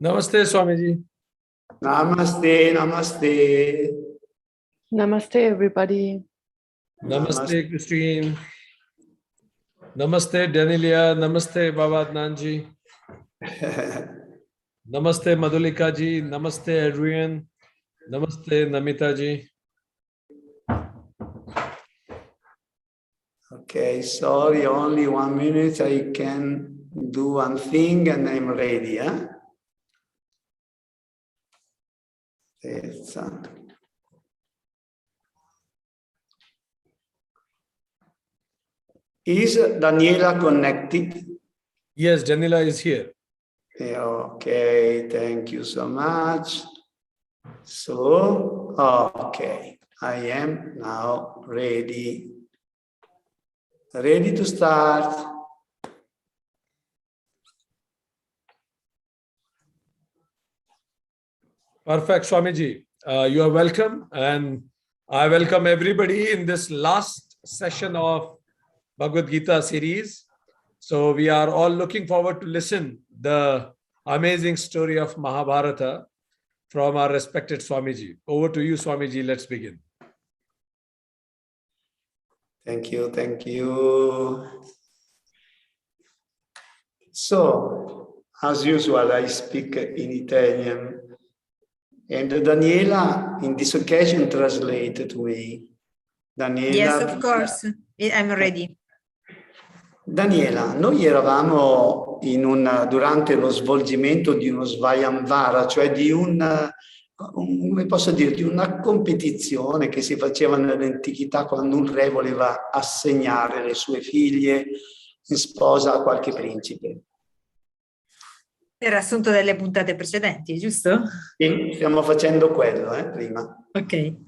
Namaste, Swamiji. Namaste, namaste. Namaste, everybody. Namaste, Christine. Namaste, Danilia. Namaste, Bhagavad Nanji. Namaste, Madhulika ji. Namaste, Adrian. Namaste, Namita ji. Okay, sorry, only 1 minute. I can do one thing and I'm ready. Is Daniela connected? Yes, Daniela is here. Okay, thank you so much. So, okay, I am now ready. Ready to start. Perfect, Swamiji. You are welcome, and I welcome everybody in this last session of Bhagavad Gita series. So we are all looking forward to listen the amazing story of Mahabharata from our respected Swamiji. Over to you, Swamiji. Let's begin. Thank you, thank you. So, as usual, I speak in Italian. And Daniela, in this occasion, translate to me. Daniela, yes, of course. I'm ready. Daniela, noi eravamo durante lo svolgimento di uno Svayamvara, cioè di come posso dire, di una competizione che si faceva nell'antichità quando un re voleva assegnare le sue figlie in sposa a qualche principe. Era assunto delle puntate precedenti, giusto? Sì, stiamo facendo quello, prima. Okay.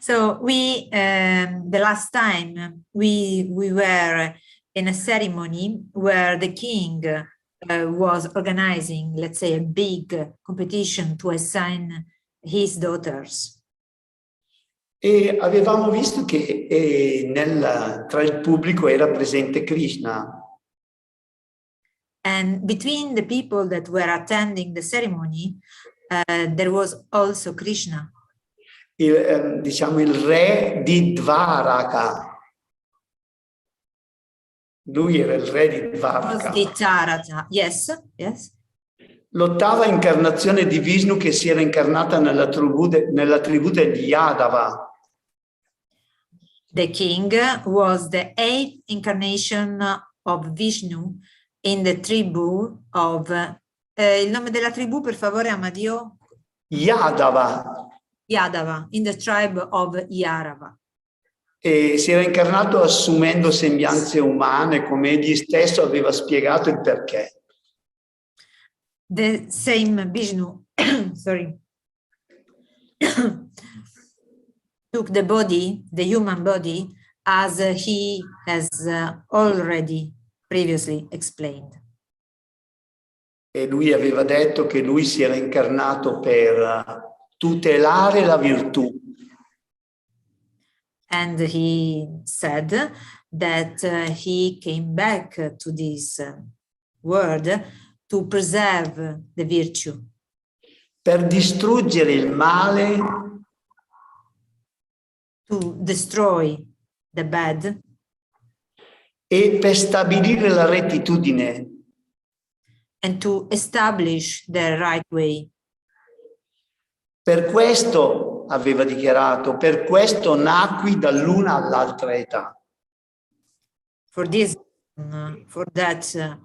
So we, the last time we were in a ceremony where the king was organizing, let's say, a big competition to assign his daughters. E avevamo visto che tra il pubblico era presente Krishna. And between the people that were attending the ceremony, there was also Krishna. Diciamo il re di Dvaraka. Lui era il re di Dvaraka. Yes. L'ottava incarnazione di Vishnu che si era incarnata nella tribù degli Yadava. The king was the 8th incarnation of Vishnu in the tribù of... il nome della tribù, per favore, Amadio? Yadava. Yadava, in the tribe of Yarava. E si era incarnato assumendo sembianze umane, come egli stesso aveva spiegato il perché. The same Vishnu, sorry, took the body, the human body, as he has already previously explained. E lui aveva detto che lui si era incarnato per tutelare la virtù. And he said that he came back to this world to preserve the virtue. Per distruggere il male. To destroy the bad. E per stabilire la rettitudine. And to establish the right way. Per questo, aveva dichiarato, per questo nacqui dall'una all'altra età. For that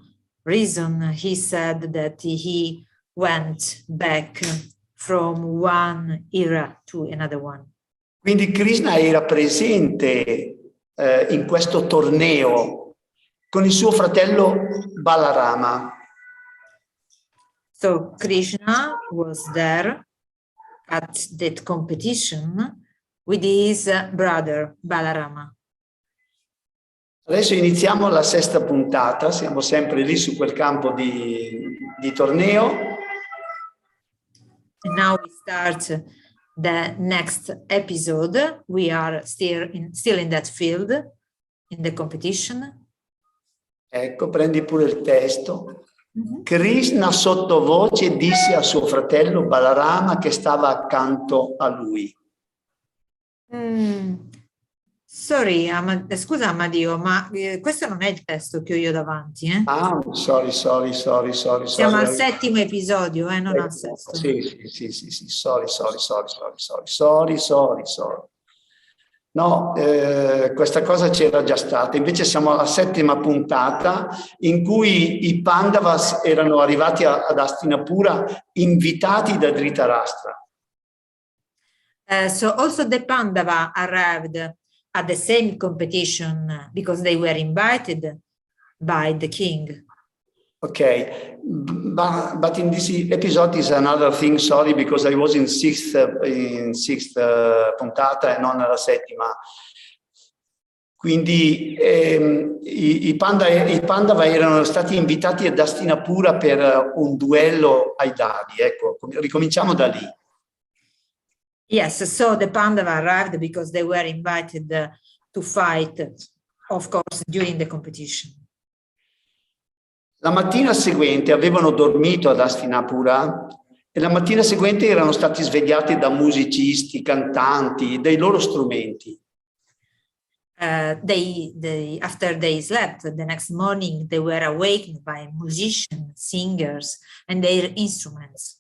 reason, he said that he went back from one era to another one. Quindi Krishna era presente in questo torneo con il suo fratello Balarama. So Krishna was there at that competition with his brother Balarama. Adesso iniziamo la sesta puntata, siamo sempre lì su quel campo di torneo. And now we start the next episode. We are still in that field, in the competition. Ecco, prendi pure il testo. Krishna sottovoce disse a suo fratello Balarama che stava accanto a lui. Sorry, scusa Amadio, ma questo non è il testo che ho io davanti. Ah, sorry. Siamo al settimo episodio, non al sesto. Sì, sorry. No, questa cosa c'era già stata. Invece siamo alla settima puntata in cui i Pandavas erano arrivati ad Hastinapura invitati da Dhritarashtra. So also the Pandava arrived at the same competition because they were invited by the king. Okay, but in this episode is another thing, sorry, because I was in sixth puntata e non nella settima. Quindi i Pandava erano stati invitati ad Hastinapura per un duello ai dadi. Ecco, ricominciamo da lì. Yes, so the Pandava arrived because they were invited to fight, of course, during the competition. La mattina seguente avevano dormito ad Hastinapura e la mattina seguente erano stati svegliati da musicisti, cantanti, dei loro strumenti. After they slept, the next morning they were awakened by musicians, singers, and their instruments.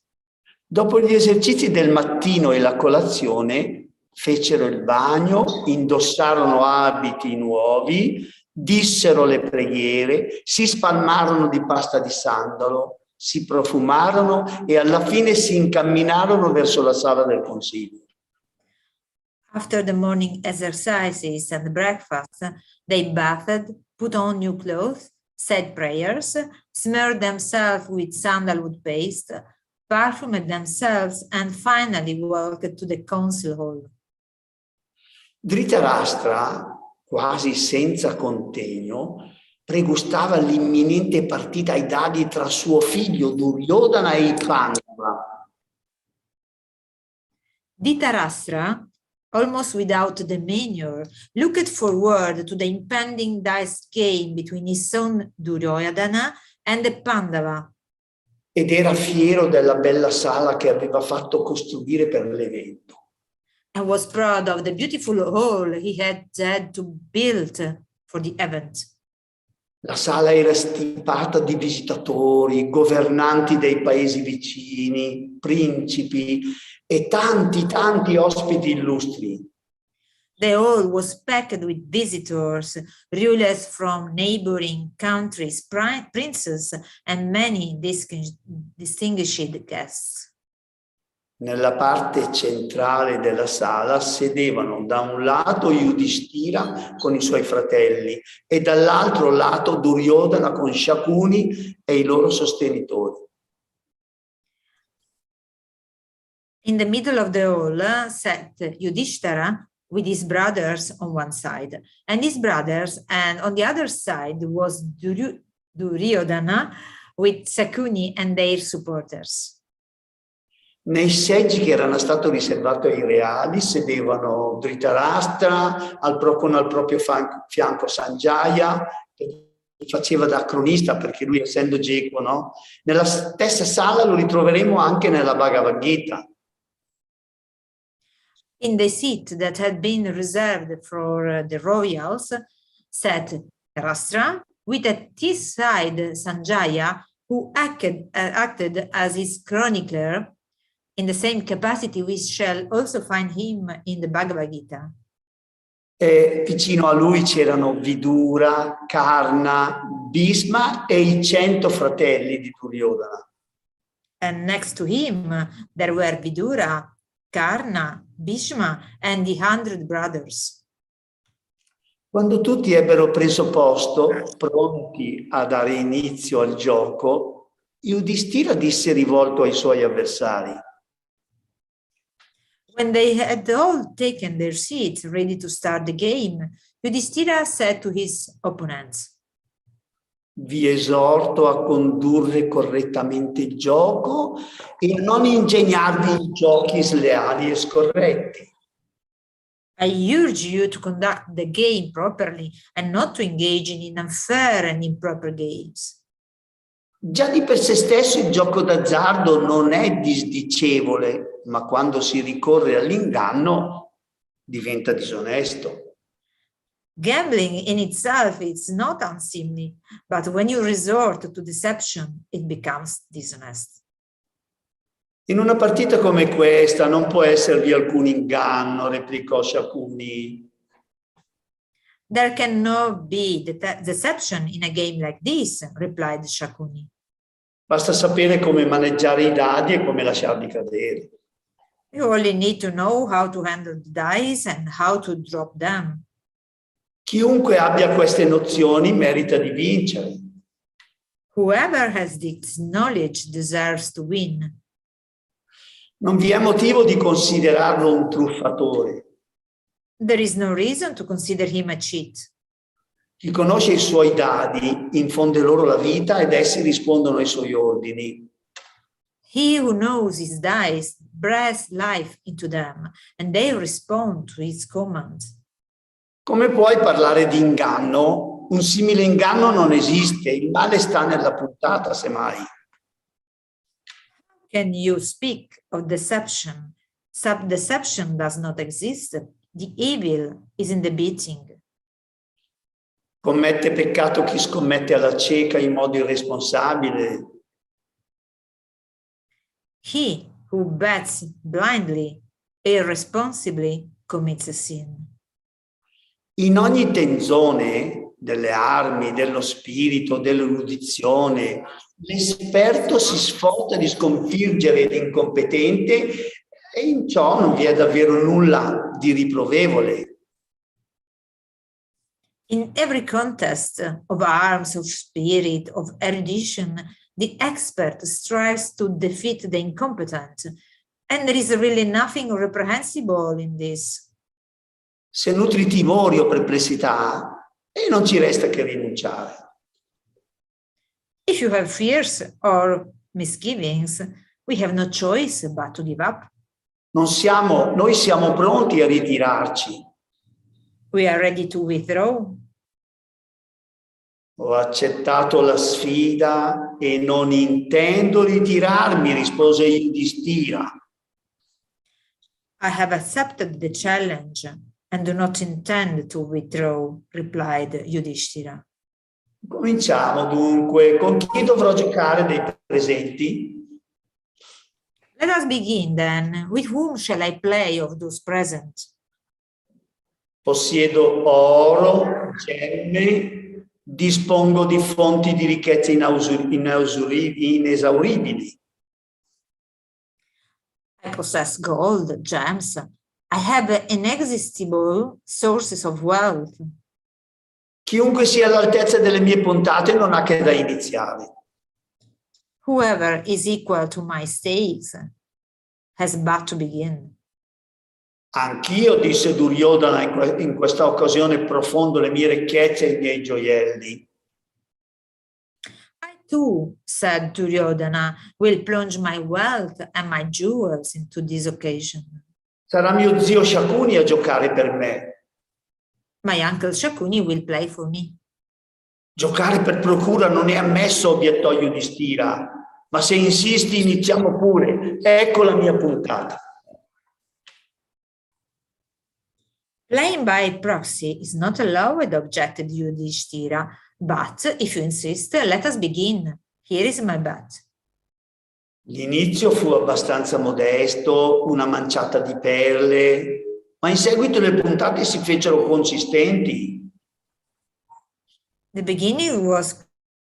Dopo gli esercizi del mattino e la colazione, fecero il bagno, indossarono abiti nuovi, dissero le preghiere, si spalmarono di pasta di sandalo, si profumarono e alla fine si incamminarono verso la sala del consiglio. After the morning exercises and breakfast, they bathed, put on new clothes, said prayers, smeared themselves with sandalwood paste, perfumed themselves, and finally walked to the council hall. Dhritarashtra, quasi senza contegno, pregustava l'imminente partita ai dadi tra suo figlio Duryodhana e i Pandava. Dhritarashtra, almost without demeanor, looked forward to the impending dice game between his son Duryodhana and the Pandava. Ed era fiero della bella sala che aveva fatto costruire per l'evento. And was proud of the beautiful hall he had to build for the event. La sala era stipata di visitatori, governanti dei paesi vicini, principi e tanti ospiti illustri. The hall was packed with visitors, rulers from neighboring countries, princes, and many distinguished guests. Nella parte centrale della sala sedevano da un lato Yudhishthira con i suoi fratelli e dall'altro lato Duryodhana con Shakuni e i loro sostenitori. In the middle of the hall sat Yudhishthira with his brothers on one side, and his brothers, and on the other side was Duryodhana with Shakuni and their supporters. Nei seggi che erano stati riservati ai reali sedevano Dhritarashtra, con al proprio fianco Sanjaya, che faceva da cronista perché lui essendo geco, no? Nella stessa sala lo ritroveremo anche nella Bhagavad Gita. In the seat that had been reserved for the royals sat Dhritarashtra, with at his side Sanjaya, who acted as his chronicler. In the same capacity, we shall also find him in the Bhagavad Gita. E vicino a lui c'erano Vidura, Karna, Bhisma e i 100 fratelli di Duryodhana. And next to him, there were Vidura, Karna, Bhishma, and the 100 brothers. Quando tutti ebbero preso posto, pronti a dare inizio al gioco, Yudhishthira disse rivolto ai suoi avversari: When they had all taken their seats, ready to start the game, Yudhishthira said to his opponents, vi esorto a condurre correttamente il gioco e a non ingegnarvi in giochi sleali e scorretti. I urge you to conduct the game properly and not to engage in unfair and improper games. Già di per sé stesso il gioco d'azzardo non è disdicevole, ma quando si ricorre all'inganno diventa disonesto. Gambling in itself is not unseemly, but when you resort to deception, it becomes dishonest. In una partita come questa non può esservi alcun inganno, replicò Shakuni. There cannot be deception in a game like this, replied Shakuni. Basta sapere come maneggiare i dadi e come lasciarli cadere. You only need to know how to handle the dice and how to drop them. Chiunque abbia queste nozioni merita di vincere. Whoever has this knowledge deserves to win. Non vi è motivo di considerarlo un truffatore. There is no reason to consider him a cheat. Chi conosce i suoi dadi infonde loro la vita ed essi rispondono ai suoi ordini. He who knows his dice breathes life into them, and they respond to his commands. Come puoi parlare di inganno? Un simile inganno non esiste, il male sta nella puntata, semmai. Can you speak of deception? Deception does not exist. The evil is in the beating. Commette peccato chi scommette alla cieca in modo irresponsabile. He who bets blindly, irresponsibly, commits a sin. In ogni tenzone delle armi, dello spirito, dell'erudizione, l'esperto si sforza di sconfiggere l'incompetente e in ciò non vi è davvero nulla di riprovevole. In every contest of arms, of spirit, of erudition, the expert strives to defeat the incompetent, and there is really nothing reprehensible in this. Se nutri timori o perplessità, non ci resta che rinunciare. If you have fears or misgivings, we have no choice but to give up. Noi siamo pronti a ritirarci. We are ready to withdraw. Ho accettato la sfida e non intendo ritirarmi, rispose Yudhishthira. I have accepted the challenge and do not intend to withdraw, replied Yudhishthira. Cominciamo dunque. Con chi dovrò giocare dei presenti? Let us begin then. With whom shall I play of those present? Possiedo oro, gemme, dispongo di fonti di ricchezza inesauribili. I possess gold, gems. I have inexhaustible sources of wealth. Chiunque sia all'altezza delle mie puntate non ha che da iniziare. Whoever is equal to my stakes has but to begin. Anch'io, disse Duryodhana, in questa occasione profondo le mie ricchezze e i miei gioielli. I too, said Duryodhana, will plunge my wealth and my jewels into this occasion. Sarà mio zio Shakuni a giocare per me. My uncle Shakuni will play for me. Giocare per procura non è ammesso, obiettò Yudhishthira, ma se insisti iniziamo pure. Ecco la mia puntata. Playing by proxy is not allowed, objected Yudhishthira, but if you insist, let us begin. Here is my bet. L'inizio fu abbastanza modesto, una manciata di perle, ma in seguito le puntate si fecero consistenti. The beginning was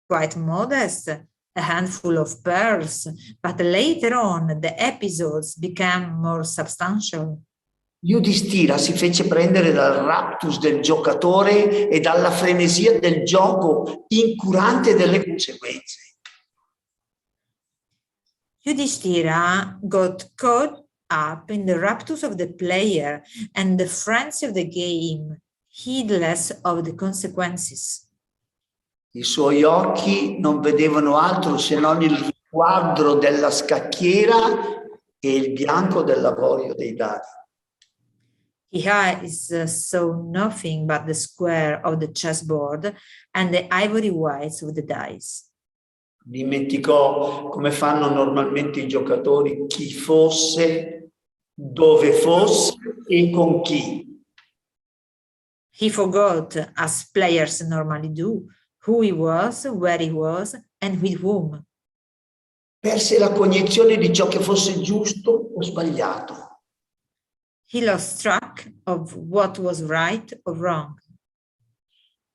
quite modest, a handful of pearls, but later on the episodes became more substantial. Yudhishthira si fece prendere dal raptus del giocatore e dalla frenesia del gioco, incurante delle conseguenze. Yudhishthira got caught up in the raptus of the player and the frenzy of the game, heedless of the consequences. I suoi occhi non vedevano altro se non il riquadro della scacchiera e il bianco dell'avorio dei dadi. His eyes saw nothing but the square of the chessboard and the ivory whites of the dice. Dimenticò, come fanno normalmente i giocatori, chi fosse, dove fosse e con chi. He forgot, as players normally do, who he was, where he was, and with whom. Perse la cognizione di ciò che fosse giusto o sbagliato. He lost track of what was right or wrong.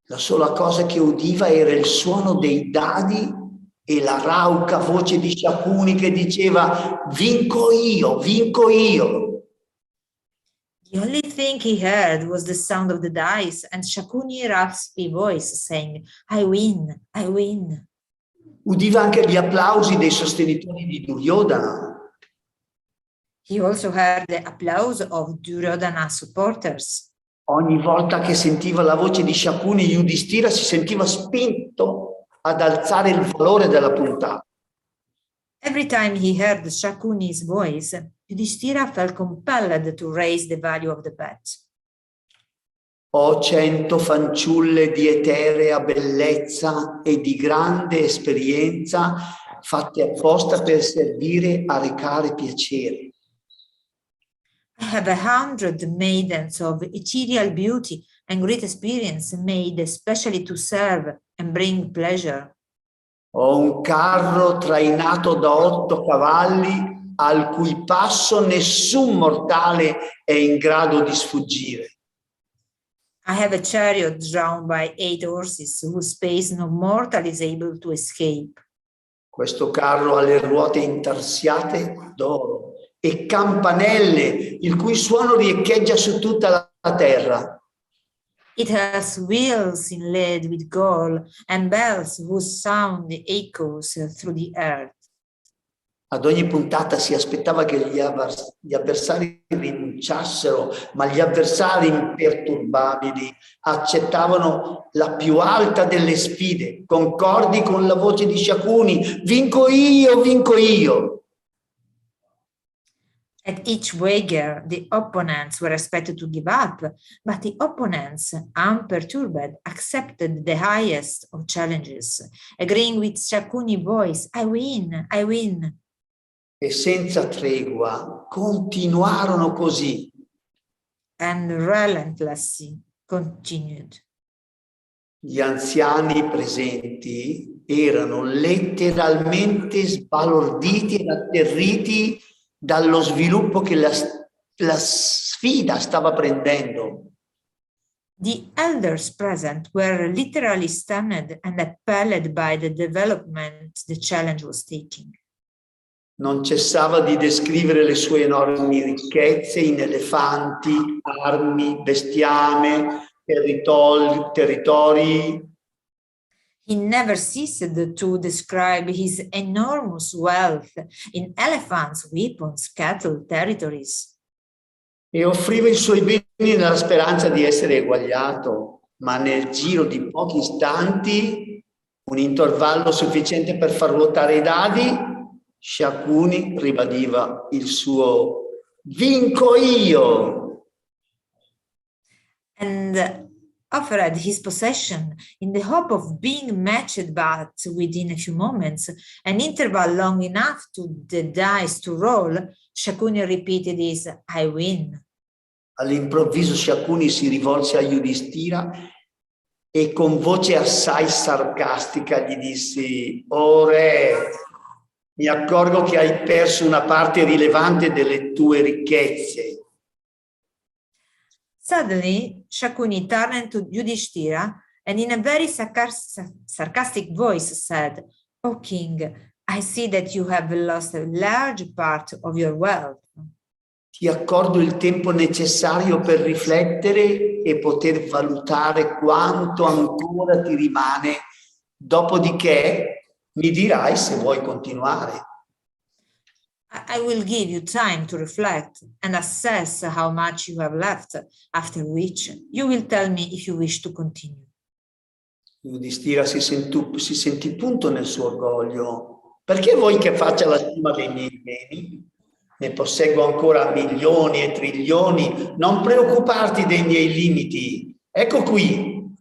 La sola cosa che udiva era il suono dei dadi e la rauca voce di Shakuni che diceva vinco io, vinco io. The only thing he heard was the sound of the dice and Shakuni's raspy voice saying, I win, I win. Udiva anche gli applausi dei sostenitori di Duryodhana. He also heard the applause of Duryodhana's supporters. Ogni volta che sentiva la voce di Shakuni, Yudhishthira si sentiva spinto ad alzare il valore della puntata. Every time he heard Shakuni's voice, Yudhishthira felt compelled to raise the value of the bet. Ho 100 fanciulle di eterea bellezza e di grande esperienza fatte apposta per servire a recare piacere. I have 100 maidens of ethereal beauty and great experience made especially to serve and bring pleasure. Ho un carro trainato da 8 cavalli al cui passo nessun mortale è in grado di sfuggire. I have a chariot drawn by 8 horses whose pace no mortal is able to escape. Questo carro ha le ruote intarsiate d'oro e campanelle il cui suono riecheggia su tutta la terra. It has wheels inlaid with gold and bells whose sound echoes through the earth. Ad ogni puntata si aspettava che gli avversari rinunciassero, ma gli avversari imperturbabili accettavano la più alta delle sfide, concordi con la voce di Shakuni, vinco io, vinco io. At each wager, the opponents were expected to give up, but the opponents, unperturbed, accepted the highest of challenges, agreeing with Shakuni's voice, I win, I win. E senza tregua continuarono così. And relentlessly continued. Gli anziani presenti erano letteralmente sbalorditi ed atterriti dallo sviluppo che la sfida stava prendendo. The elders present were literally stunned and appalled by the development the challenge was taking. Non cessava di descrivere le sue enormi ricchezze in elefanti, armi, bestiame, territori. He never ceased to describe his enormous wealth in elephants, weapons, cattle, territories. E offriva i suoi beni nella speranza di essere eguagliato, ma nel giro di pochi istanti, un intervallo sufficiente per far ruotare i dadi, Shakuni ribadiva il suo vinco io. And offered his possession in the hope of being matched, but within a few moments, an interval long enough to the dice to roll, Shakuni repeated his I win. All'improvviso Shakuni si rivolse a Yudhishthira e con voce assai sarcastica gli disse: "O re, mi accorgo che hai perso una parte rilevante delle tue ricchezze." Suddenly, Shakuni turned to Yudhishthira and in a very sarcastic voice said, O king, I see that you have lost a large part of your wealth. Ti accordo il tempo necessario per riflettere e poter valutare quanto ancora ti rimane, dopodiché mi dirai se vuoi continuare. I will give you time to reflect and assess how much you have left, after which you will tell me if you wish to continue. Yudhishthira si sentì punto nel suo orgoglio. Perché vuoi che faccia la stima dei miei beni? Ne posseggo ancora milioni e trilioni. Non preoccuparti dei miei limiti. Ecco qui.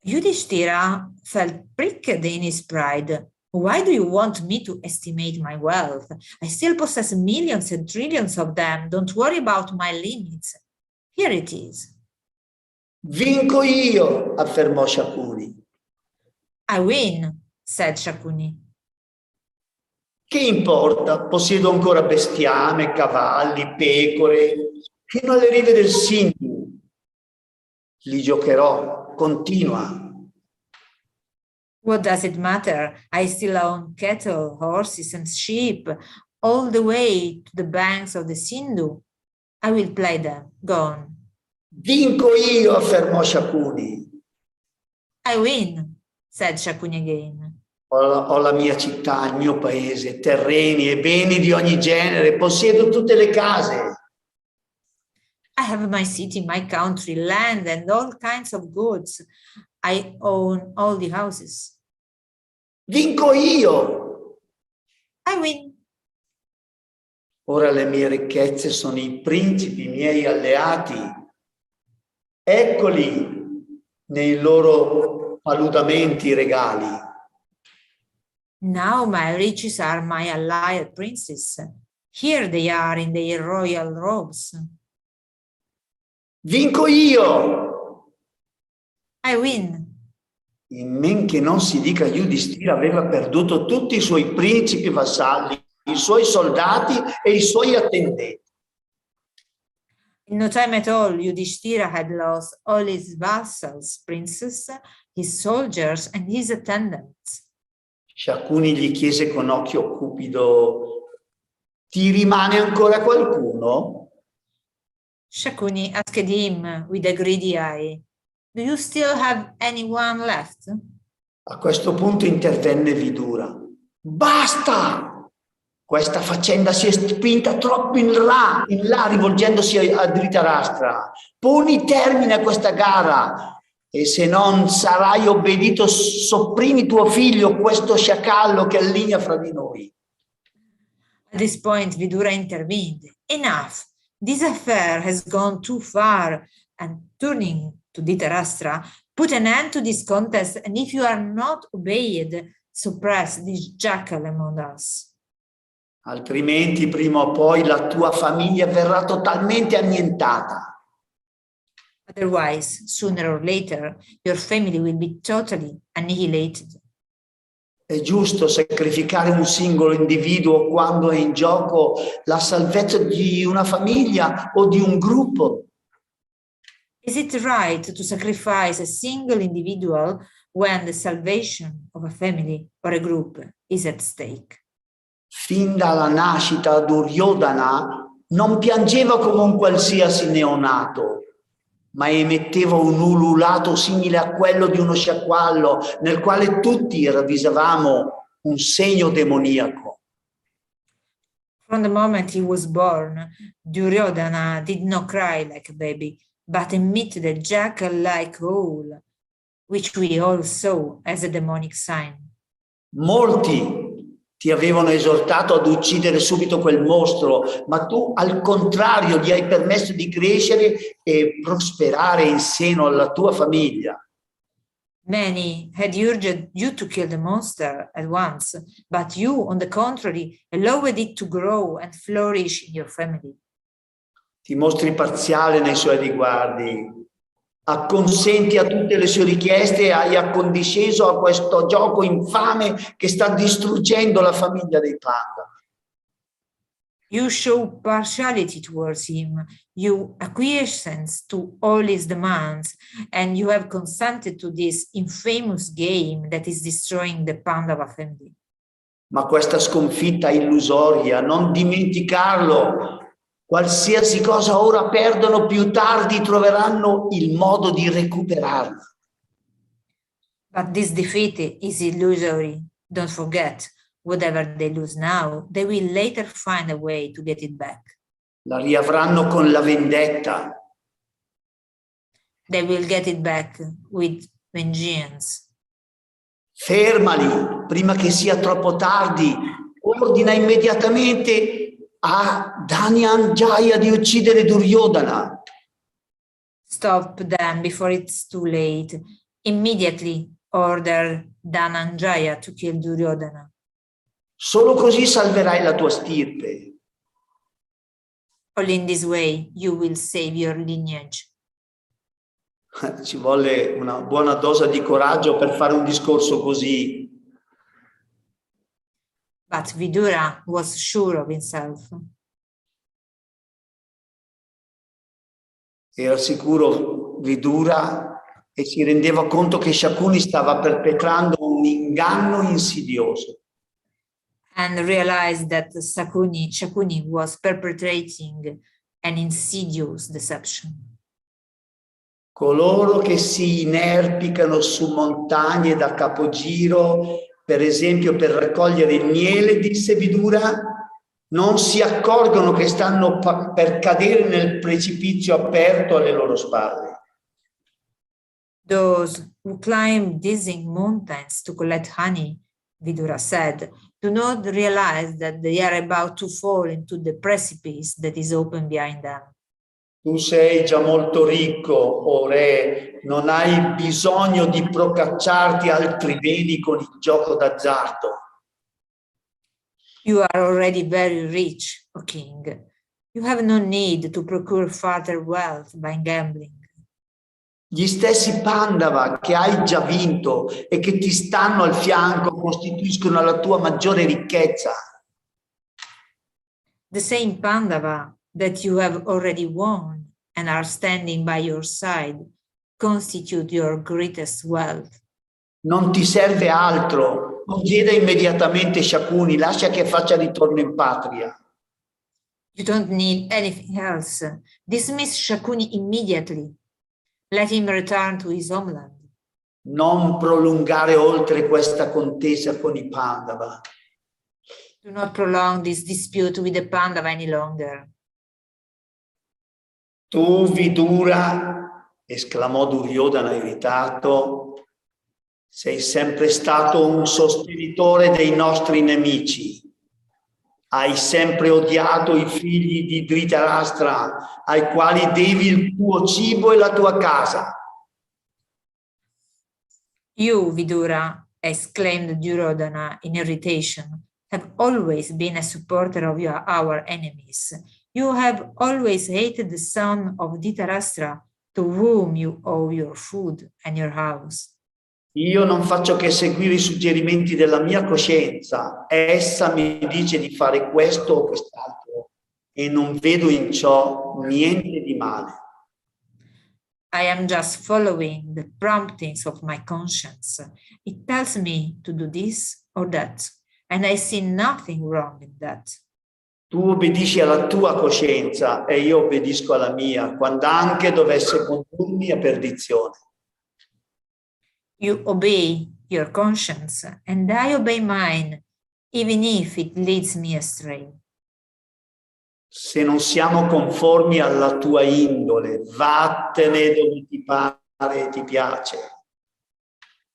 Yudhishthira felt pricked in his pride. Why do you want me to estimate my wealth? I still possess millions and trillions of them. Don't worry about my limits. Here it is. Vinco io, affermò Shakuni. I win, said Shakuni. Che importa? Possiedo ancora bestiame, cavalli, pecore, fino alle rive del Sindhu. Li giocherò, continua. What does it matter? I still own cattle, horses, and sheep, all the way to the banks of the Sindhu. I will play them. Go on. Vinco io, affermò Shakuni. I win, said Shakuni again. Ho la mia città, il mio paese, terreni e beni di ogni genere, possiedo tutte le case. I have my city, my country, land, and all kinds of goods. I own all the houses. Vinco io. I win. Ora le mie ricchezze sono i principi, i miei alleati. Eccoli nei loro paludamenti regali. Now my riches are my allied princes. Here they are in their royal robes. Vinco io. I win. In men che non si dica Yudhishthira aveva perduto tutti i suoi principi vassalli, i suoi soldati e i suoi attendenti. In no time at all, Yudhishthira had lost all his vassals, princes, his soldiers, and his attendants. Shakuni gli chiese con occhio cupido: ti rimane ancora qualcuno? Shakuni asked him with a greedy eye, do you still have anyone left? A questo punto intervenne Vidura. Basta! Questa faccenda si è spinta troppo in là, rivolgendosi a Dhritarashtra. Poni termine a questa gara e se non sarai obbedito sopprimi tuo figlio, questo sciacallo che allinea fra di noi. At this point, Vidura intervened. Enough! This affair has gone too far, and turning to Dhritarashtra, put an end to this contest, and if you are not obeyed, suppress this jackal among us. Altrimenti prima o poi la tua famiglia verrà totalmente annientata. Otherwise, sooner or later, your family will be totally annihilated. È giusto sacrificare un singolo individuo quando è in gioco la salvezza di una famiglia o di un gruppo? Is it right to sacrifice a single individual when the salvation of a family or a group is at stake? Fin dalla nascita Duryodhana non piangeva come un qualsiasi neonato, ma emetteva un ululato simile a quello di uno sciacquallo nel quale tutti ravvisavamo un segno demoniaco. From the moment he was born, Duryodhana did not cry like a baby, but emitted a jackal-like howl, which we all saw as a demonic sign. Molti ti avevano esortato ad uccidere subito quel mostro, ma tu al contrario gli hai permesso di crescere e prosperare in seno alla tua famiglia. Many had urged you to kill the monster at once, but you, on the contrary, allowed it to grow and flourish in your family. Ti mostri parziale nei suoi riguardi, acconsenti a tutte le sue richieste e hai accondisceso a questo gioco infame che sta distruggendo la famiglia dei Panda. You show partiality towards him, you acquiescence to all his demands, and you have consented to this infamous game that is destroying the Pandava family. Ma questa sconfitta è illusoria, non dimenticarlo. Qualsiasi cosa ora perdono, più tardi troveranno il modo di recuperarla. But this defeat is illusory. Don't forget, whatever they lose now, they will later find a way to get it back. La riavranno con la vendetta. They will get it back with vengeance. Fermali prima che sia troppo tardi. Ordina immediatamente a Dhananjaya di uccidere Duryodhana. Stop them before it's too late. Immediately ordered Dhananjaya to kill Duryodhana. Solo così salverai la tua stirpe. Only in this way you will save your lineage. Ci volle una buona dose di coraggio per fare un discorso così. But Vidura was sure of himself. Era sicuro Vidura e si rendeva conto che Shakuni stava perpetrando un inganno insidioso. And realized that Shakuni was perpetrating an insidious deception. Coloro che si inerpicano su montagne da capogiro, per esempio per raccogliere il miele, disse Vidura, non si accorgono che stanno per cadere nel precipizio aperto alle loro spalle. Those who climb dizzying mountains to collect honey, Vidura said, do not realize that they are about to fall into the precipice that is open behind them. Tu sei già molto ricco, o re, non hai bisogno di procacciarti altri beni con il gioco d'azzardo. You are already very rich, O king. You have no need to procure further wealth by gambling. Gli stessi Pandava che hai già vinto e che ti stanno al fianco costituiscono la tua maggiore ricchezza. The same Pandava that you have already won and are standing by your side constitute your greatest wealth. Non ti serve altro, congeda immediatamente Shakuni, lascia che faccia ritorno in patria. You don't need anything else. Dismiss Shakuni immediately. Let him return to his homeland. Non prolungare oltre questa contesa con i Pandava. Do not prolong this dispute with the Pandava any longer. Tu, Vidura, esclamò Duryodhana irritato, sei sempre stato un sostenitore dei nostri nemici. Hai sempre odiato i figli di Dhritarashtra, ai quali devi il tuo cibo e la tua casa. You, Vidura, exclaimed Duryodhana in irritation, have always been a supporter of our enemies. You have always hated the son of Dhritarashtra, to whom you owe your food and your house. Io non faccio che seguire i suggerimenti della mia coscienza. Essa mi dice di fare questo o quest'altro e non vedo in ciò niente di male. I am just following the promptings of my conscience. It tells me to do this or that, and I see nothing wrong in that. Tu obbedisci alla tua coscienza e io obbedisco alla mia, quando anche dovesse condurmi a perdizione. You obey your conscience, and I obey mine, even if it leads me astray. Se non siamo conformi alla tua indole, vattene dove ti pare e ti piace.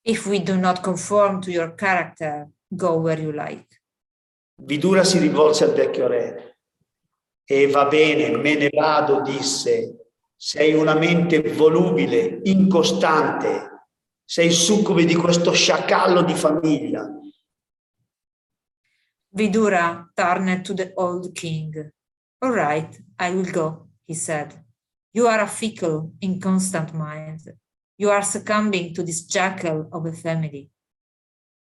If we do not conform to your character, go where you like. Vidura si rivolse al vecchio re. E va bene, me ne vado, disse. Sei una mente volubile, incostante. Sei succube di questo sciacallo di famiglia. Vidura turned to the old king. All right, I will go, he said. You are a fickle, inconstant mind. You are succumbing to this jackal of a family.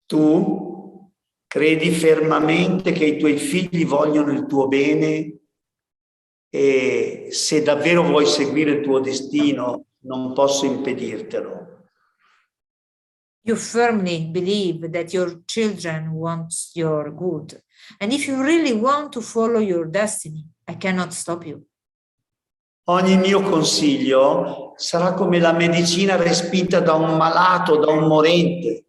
Tu credi fermamente che i tuoi figli vogliono il tuo bene e se davvero vuoi seguire il tuo destino, non posso impedirtelo. You firmly believe that your children want your good. And if you really want to follow your destiny, I cannot stop you. Ogni mio consiglio sarà come la medicina respinta da un malato, da un morente.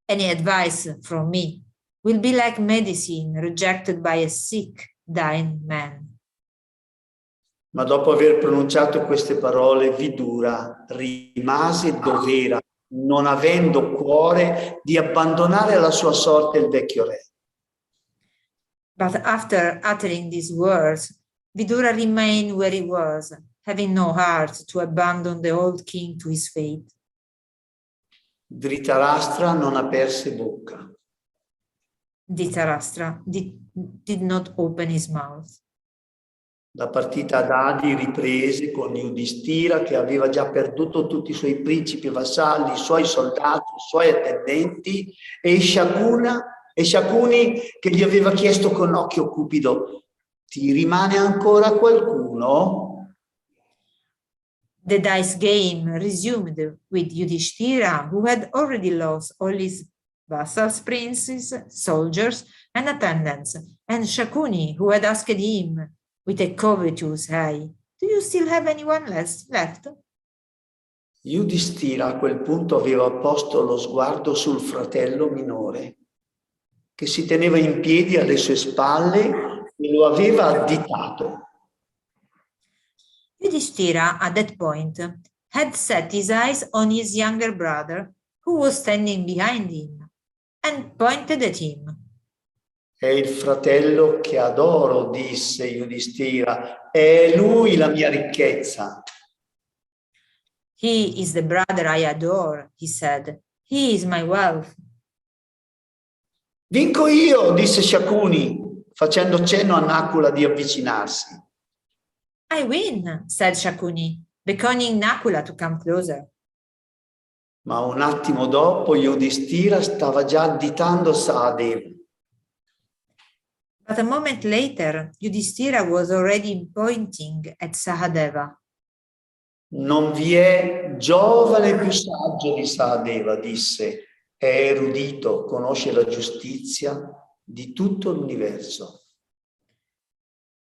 Any advice from me will be like medicine rejected by a sick, dying man. Ma dopo aver pronunciato queste parole, Vidura rimase dov'era, non avendo cuore di abbandonare alla sua sorte il vecchio re. But after uttering these words, Vidura remained where he was, having no heart to abandon the old king to his fate. Dhritarashtra non aperse bocca. Dhritarashtra did not open his mouth. La partita a dadi riprese con Yudhishthira che aveva già perduto tutti i suoi principi vassalli, i suoi soldati, i suoi attendenti e Shakuni che gli aveva chiesto con occhio cupido: ti rimane ancora qualcuno? The dice game resumed with Yudhishthira, who had already lost all his vassals, princes, soldiers, and attendants, and Shakuni, who had asked him with a covetous eye, do you still have anyone left? Yudhishthira a quel punto aveva posto lo sguardo sul fratello minore, che si teneva in piedi alle sue spalle e lo aveva additato. Yudhishthira, at that point, had set his eyes on his younger brother, who was standing behind him, and pointed at him. È il fratello che adoro, disse Yudhishthira, è lui la mia ricchezza. He is the brother I adore, he said. He is my wealth. Vinco io, disse Shakuni, facendo cenno a Nakula di avvicinarsi. I win, said Shakuni, beckoning Nakula to come closer. Ma un attimo dopo Yudhishthira stava già additando Sahadeva. But a moment later, Yudhishthira was already pointing at Sahadeva. Non vi è giovane più saggio di Sahadeva, disse. È erudito, conosce la giustizia di tutto l'universo.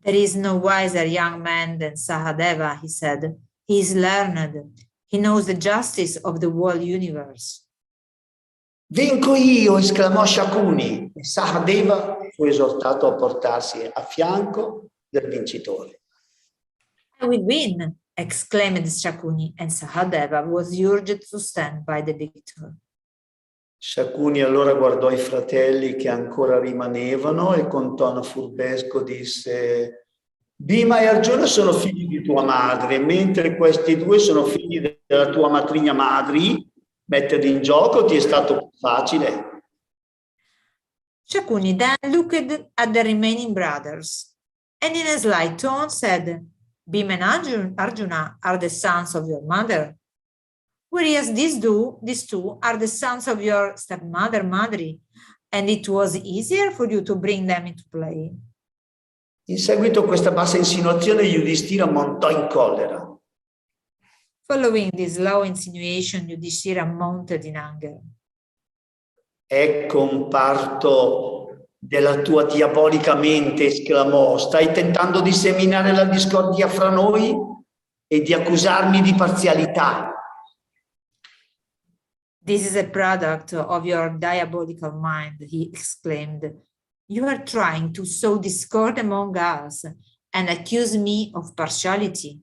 There is no wiser young man than Sahadeva, he said. He is learned. He knows the justice of the whole universe. Vinco io, esclamò Shakuni, e Sahadeva fu esortato a portarsi a fianco del vincitore. I will win, exclaimed Shakuni, and Sahadeva was urged to stand by the victor. Shakuni allora guardò i fratelli che ancora rimanevano e con tono furbesco disse: Bhima e Arjuna sono figli di tua madre, mentre questi due sono figli della tua matrigna madri. Metterli in gioco ti è stato più facile. Shakuni then looked at the remaining brothers and in a slight tone said, Bhima and Arjuna are the sons of your mother, whereas these two are the sons of your stepmother, Madri, and it was easier for you to bring them into play. In seguito a questa bassa insinuazione, Yudhishthira montò in collera. Following this low insinuation, Yudhishthira mounted in anger. Ecco un parto della tua diabolica mente, esclamò. Stai tentando di seminare la discordia fra noi e di accusarmi di parzialità. This is a product of your diabolical mind, he exclaimed. You are trying to sow discord among us and accuse me of partiality.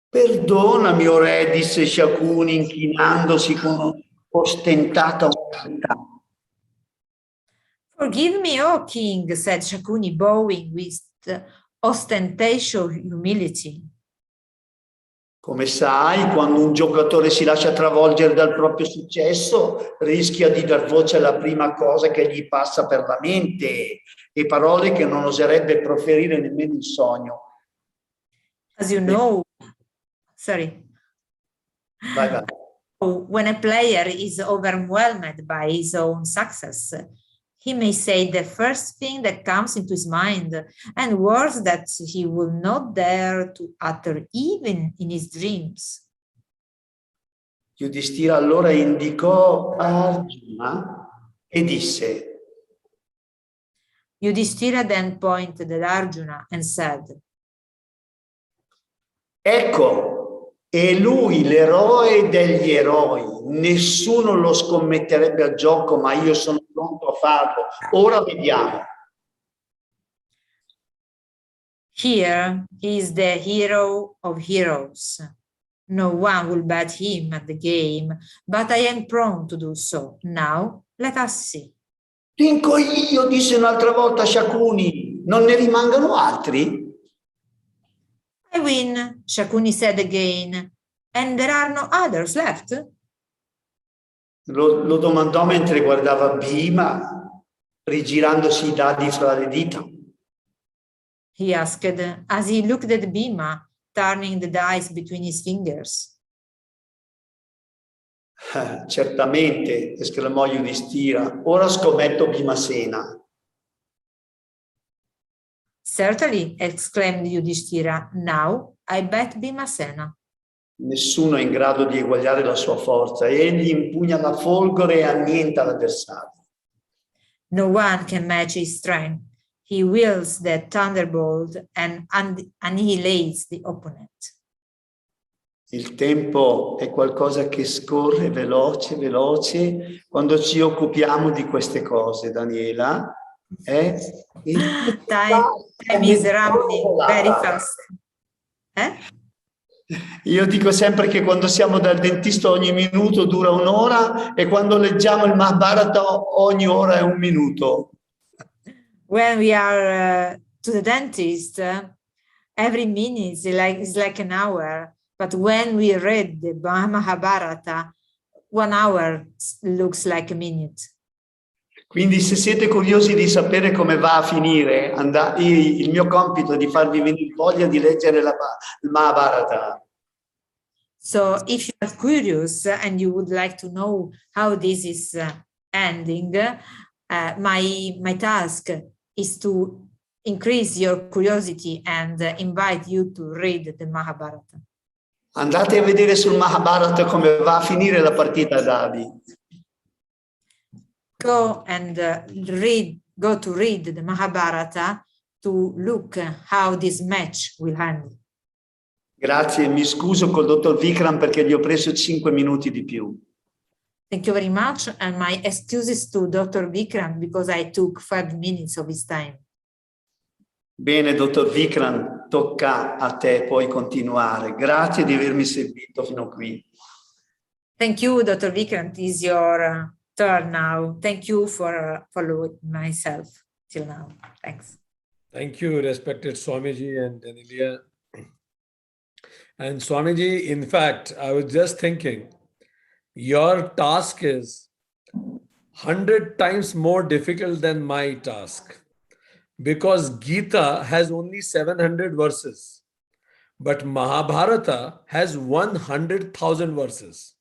Perdonami, o re, disse Shakuni, inchinandosi con ostentata umiltà. Forgive me, O king, said Shakuni, bowing with ostentatious humility. Come sai, quando un giocatore si lascia travolgere dal proprio successo, rischia di dar voce alla prima cosa che gli passa per la mente e parole che non oserebbe proferire nemmeno in sogno. As you know, Vai. When a player is overwhelmed by his own success, he may say the first thing that comes into his mind and words that he will not dare to utter even in his dreams. Yudhishthira allora indicò Arjuna e disse: Yudhishthira then pointed at Arjuna and said, Ecco, è lui l'eroe degli eroi. Nessuno lo scommetterebbe al gioco, ma io sono pronto a farlo. Ora vediamo. Here he is the hero of heroes. No one will bet him at the game, but I am prone to do so. Now, let us see. Vinco io, disse un'altra volta Shakuni. Non ne rimangano altri? I win, Shakuni said again, and there are no others left. Lo domandò mentre guardava Bhima, rigirandosi i dadi fra le dita. He asked as he looked at Bhima, turning the dice between his fingers. Certamente, esclamò Yudhishthira, ora scommetto Bhimasena. Certainly, exclaimed Yudhishthira, now I bet Bhimasena. Nessuno è in grado di eguagliare la sua forza. Egli impugna la folgore e annienta l'avversario. No one can match his strength. He wields the thunderbolt and annihilates the opponent. Il tempo è qualcosa che scorre veloce, veloce. Quando ci occupiamo di queste cose, Daniela, time is running very fast. Io dico sempre che quando siamo dal dentista ogni minuto dura un'ora e quando leggiamo il Mahabharata ogni ora è un minuto. When we are to the dentist, every minute is like an hour. But when we read the Mahabharata, 1 hour looks like a minute. Quindi se siete curiosi di sapere come va a finire, il mio compito è di farvi venire voglia di leggere il Mahabharata. So if you are curious and you would like to know how this is ending, my task is to increase your curiosity and invite you to read the Mahabharata. Andate a vedere sul Mahabharata come va a finire la partita a dadi. Go and read the Mahabharata to look how this match will end. Grazie, mi scuso col dottor Vikram perché gli ho preso 5 minuti di più. Thank you very much, and my excuses to Dr. Vikram because I took 5 minutes of his time. Bene, dottor Vikram, tocca a te poi continuare. Grazie di avermi seguito fino qui. Thank you, Dr. Vikram. It is your turn now. Thank you for following myself till now. Thanks. Thank you, respected Swamiji and Daniela. And Swamiji, in fact, I was just thinking, your task is 100 times more difficult than my task. Because Gita has only 700 verses, but Mahabharata has 100,000 verses.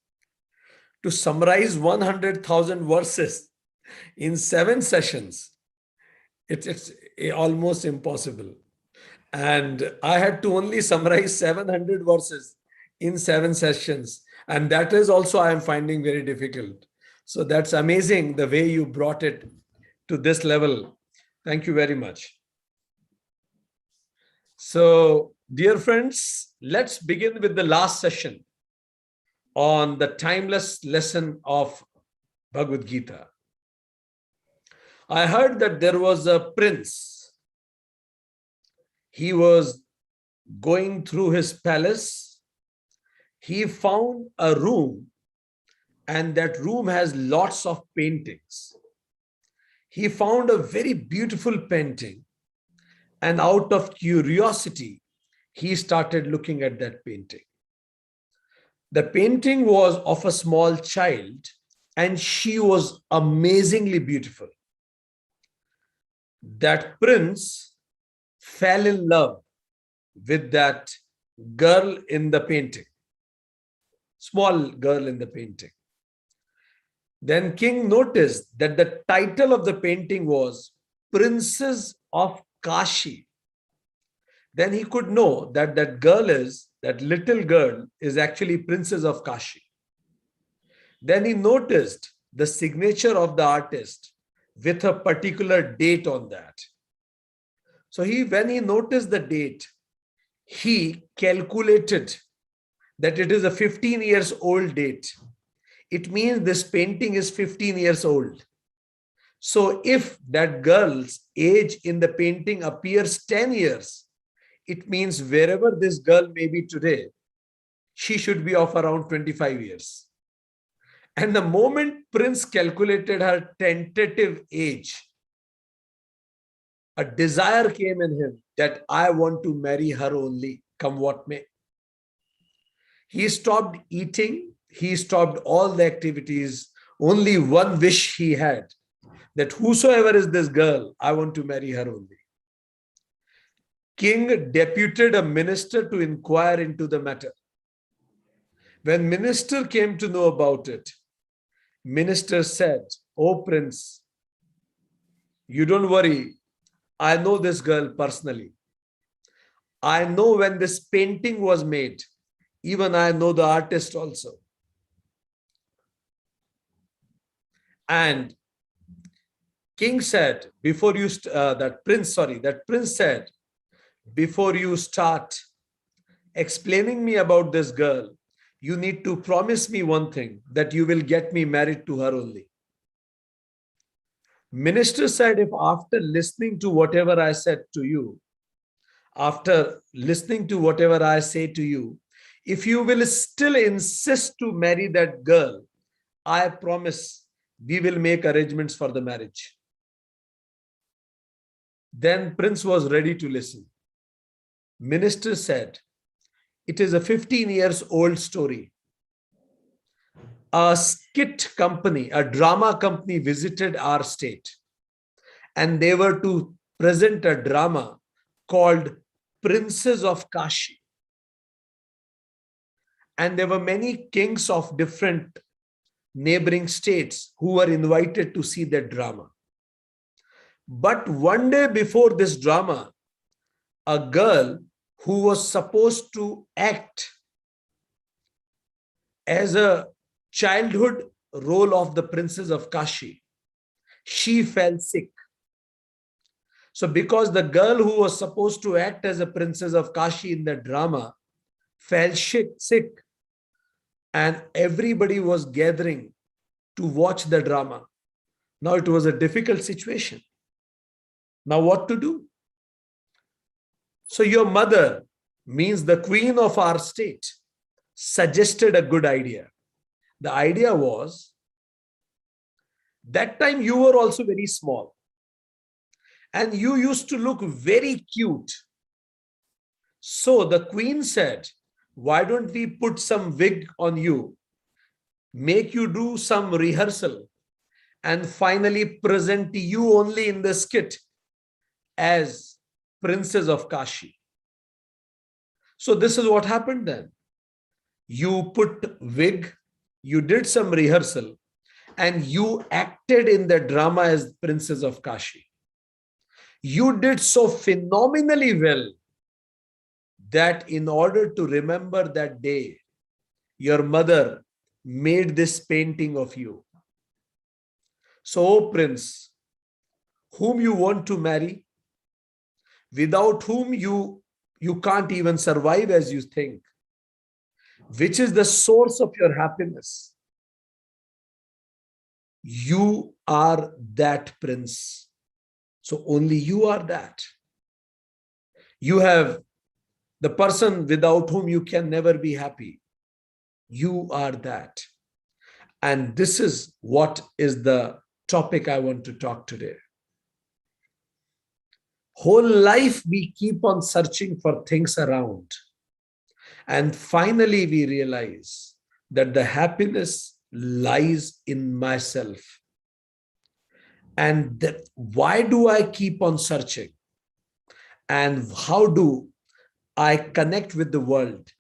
To summarize 100,000 verses in 7 sessions, it's almost impossible. And I had to only summarize 700 verses in 7 sessions. And that is also I am finding very difficult. So that's amazing the way you brought it to this level. Thank you very much. So, dear friends, let's begin with the last session on the timeless lesson of Bhagavad Gita. I heard that there was a prince. He was going through his palace. He found a room, and that room has lots of paintings. He found a very beautiful painting, and out of curiosity, he started looking at that painting. The painting was of a small child, and she was amazingly beautiful. That prince fell in love with that girl in the painting, small girl in the painting. Then king noticed that the title of the painting was Princess of Kashi. Then he could know that that little girl is actually Princess of Kashi. Then he noticed the signature of the artist with a particular date on that. So when he noticed the date, he calculated that it is a 15 years old date. It means this painting is 15 years old. So if that girl's age in the painting appears 10 years, it means wherever this girl may be today, she should be of around 25 years. And the moment Prince calculated her tentative age, a desire came in him that I want to marry her only, come what may. He stopped eating. He stopped all the activities Only one wish he had, that whosoever is this girl, I want to marry her only. King deputed a minister to inquire into the matter. When minister came to know about it, minister said, "Oh prince, you don't worry. I know this girl personally. I know when this painting was made. Even I know the artist also." And king said, that prince said, "Before you start explaining me about this girl, you need to promise me one thing, that you will get me married to her only." Minister said, "If after listening to whatever I said to you, after listening to whatever I say to you, if you will still insist to marry that girl, I promise we will make arrangements for the marriage." Then Prince was ready to listen. Minister said, "It is a 15 years old story. A skit company, a drama company visited our state, and they were to present a drama called Princes of Kashi. And there were many kings of different neighboring states who were invited to see that drama. But one day before this drama, a girl who was supposed to act as a childhood role of the Princess of Kashi, she fell sick. So because the girl who was supposed to act as a Princess of Kashi in the drama fell sick, and everybody was gathering to watch the drama. Now it was a difficult situation. Now what to do? So your mother, means the queen of our state, suggested a good idea. The idea was, that time you were also very small, and you used to look very cute. So the queen said, "Why don't we put some wig on you, make you do some rehearsal, and finally present you only in the skit as Princess of Kashi." So this is what happened then. You put wig, you did some rehearsal, and you acted in the drama as Princess of Kashi. You did so phenomenally well that in order to remember that day, your mother made this painting of you. So, O Prince, whom you want to marry, without whom you can't even survive as you think, which is the source of your happiness, you are that prince. So only you are that. You have the person without whom you can never be happy. You are that. And this is what is the topic I want to talk today. Whole life we keep on searching for things around. And finally we realize that the happiness lies in myself. And that why do I keep on searching? And how do I connect with the world?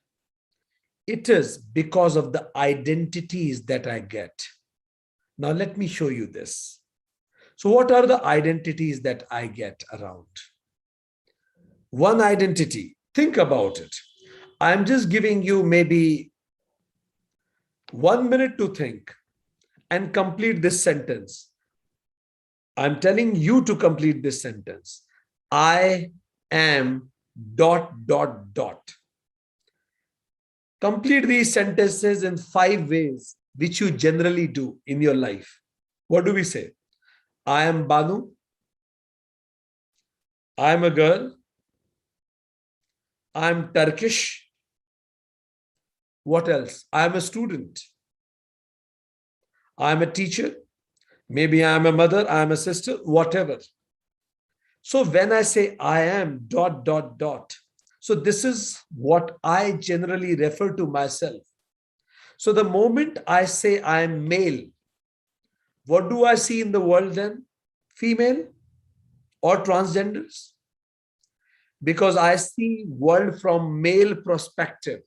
It is because of the identities that I get. Now let me show you this. So what are the identities that I get around? One identity, think about it. I'm just giving you maybe 1 minute to think and complete this sentence. I'm telling you to complete this sentence. I am ... Complete these sentences in 5 ways, which you generally do in your life. What do we say? I am Banu. I am a girl. I am Turkish. What else? I am a student. I am a teacher. Maybe I am a mother. I am a sister. Whatever. So when I say I am ... So this is what I generally refer to myself. So the moment I say I am male, What do I see in the world then? Female or transgenders? Because I see world from male perspective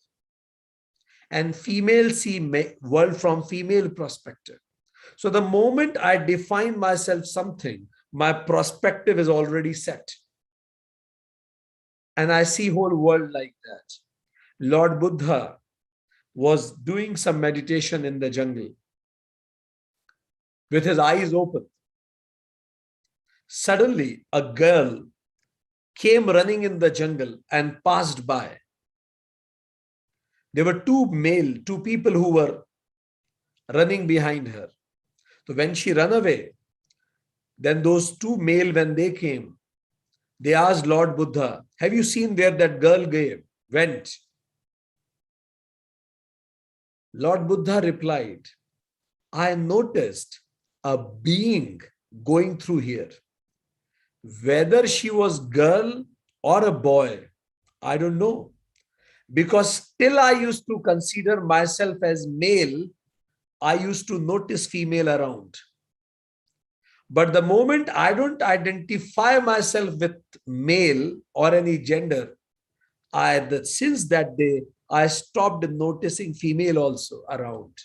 and female see world from female perspective. So the moment I define myself something, my perspective is already set. And I see whole world like that. Lord Buddha was doing some meditation in the jungle with his eyes open. Suddenly, a girl came running in the jungle and passed by. There were two people who were running behind her. So when she ran away, then those two male, when they came, they asked Lord Buddha, have you seen where that girl went? Lord Buddha replied, I noticed a being going through here. Whether she was girl or a boy, I don't know. Because still I used to consider myself as male, I used to notice female around. But the moment I don't identify myself with male or any gender, since that day, I stopped noticing female also around.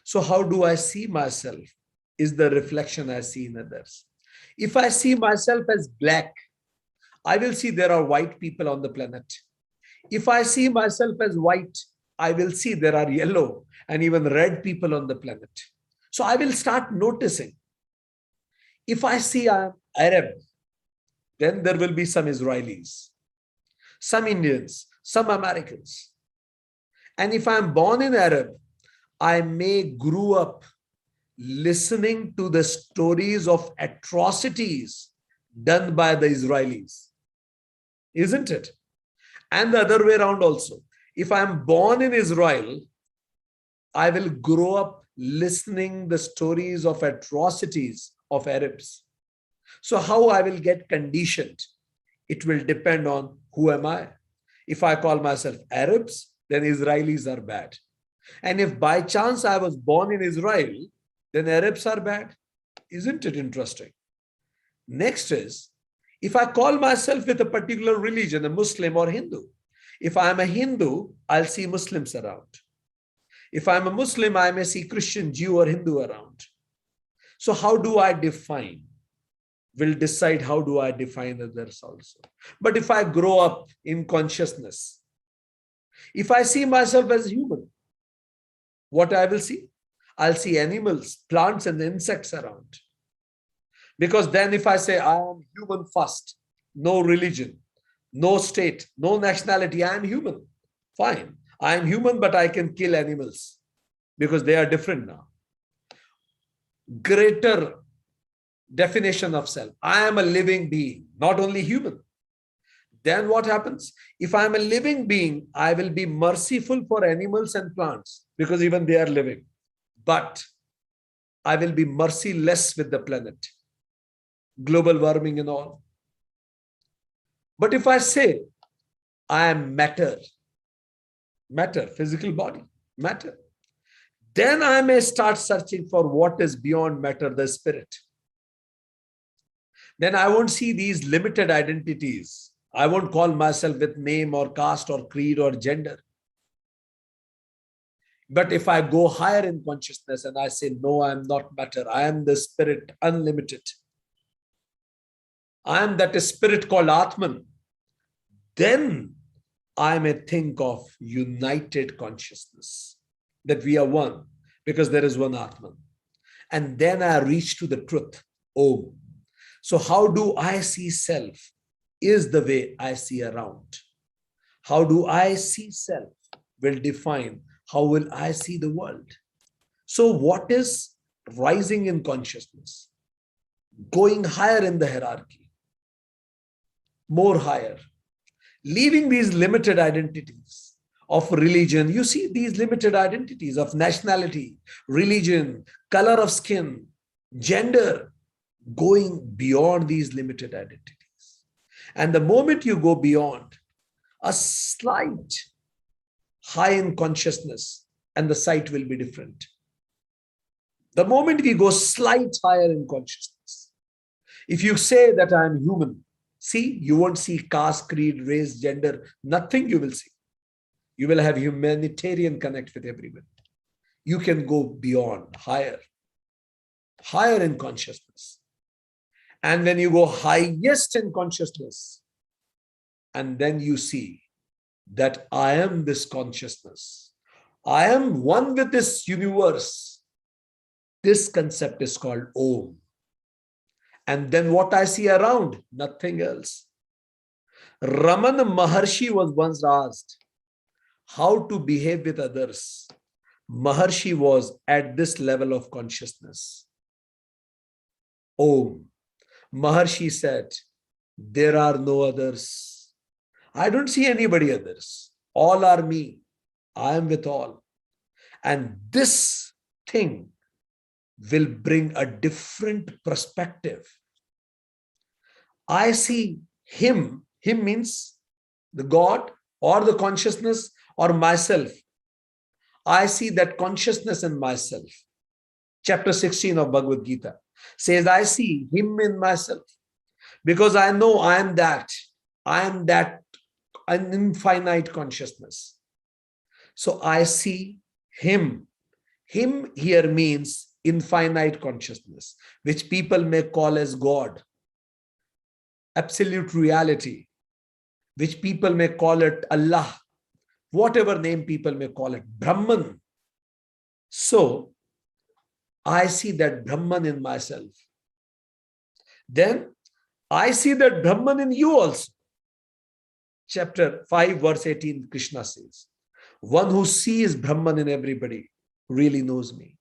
So how do I see myself? Is the reflection I see in others. If I see myself as black, I will see there are white people on the planet. If I see myself as white, I will see there are yellow and even red people on the planet. So I will start noticing. If I see I'm Arab, then there will be some Israelis, some Indians, some Americans. And if I'm born in Arab, I may grow up listening to the stories of atrocities done by the Israelis. Isn't it? And the other way around also. If I'm born in Israel, I will grow up listening the stories of atrocities of Arabs. So how I will get conditioned? It will depend on who am I. If I call myself Arabs, then Israelis are bad. And if by chance I was born in Israel, then Arabs are bad. Isn't it interesting? Next is, if I call myself with a particular religion, a Muslim or Hindu, if I'm a Hindu, I'll see Muslims around. If I'm a Muslim, I may see Christian, Jew, or Hindu around. So how do I define? Will decide how do I define others also. But if I grow up in consciousness, if I see myself as human, what I will see? I'll see animals, plants, and insects around. Because then if I say I am human first, no religion, no state, no nationality, I am human. Fine. I am human, but I can kill animals because they are different now. Greater definition of self. I am a living being, not only human. Then what happens? If I am a living being, I will be merciful for animals and plants because even they are living. But I will be merciless with the planet. Global warming and all. But if I say, I am matter, physical body, matter, then I may start searching for what is beyond matter, the spirit. Then I won't see these limited identities. I won't call myself with name or caste or creed or gender. But if I go higher in consciousness and I say, no, I am not matter, I am the spirit, unlimited. I am that spirit called Atman. Then I may think of united consciousness, that we are one because there is one Atman. And then I reach to the truth, Om. So how do I see self is the way I see around. How do I see self will define how will I see the world. So what is rising in consciousness? Going higher in the hierarchy, more higher, leaving these limited identities of religion. You see these limited identities of nationality, religion, color of skin, gender, going beyond these limited identities. And the moment you go beyond, a slight high in consciousness, and the sight will be different. The moment we go slight higher in consciousness, if you say that I am human, see, you won't see caste, creed, race, gender, nothing you will see. You will have humanitarian connect with everyone. You can go beyond, higher in consciousness. And when you go highest in consciousness, and then you see that I am this consciousness, I am one with this universe. This concept is called Om. And then what I see around, nothing else. Ramana Maharshi was once asked how to behave with others. Maharshi was at this level of consciousness. Om. Maharshi said, there are no others. I don't see anybody others. All are me. I am with all. And this thing will bring a different perspective. I see him. Him means the God or the consciousness or myself. I see that consciousness in myself. Chapter 16 of Bhagavad Gita says, I see him in myself because I know I am that. I am that an infinite consciousness. So I see him. Him here means infinite consciousness, which people may call as God. Absolute reality, which people may call it Allah. Whatever name people may call it, Brahman. So I see that Brahman in myself. Then I see that Brahman in you also. Chapter 5, verse 18, Krishna says, one who sees Brahman in everybody really knows me.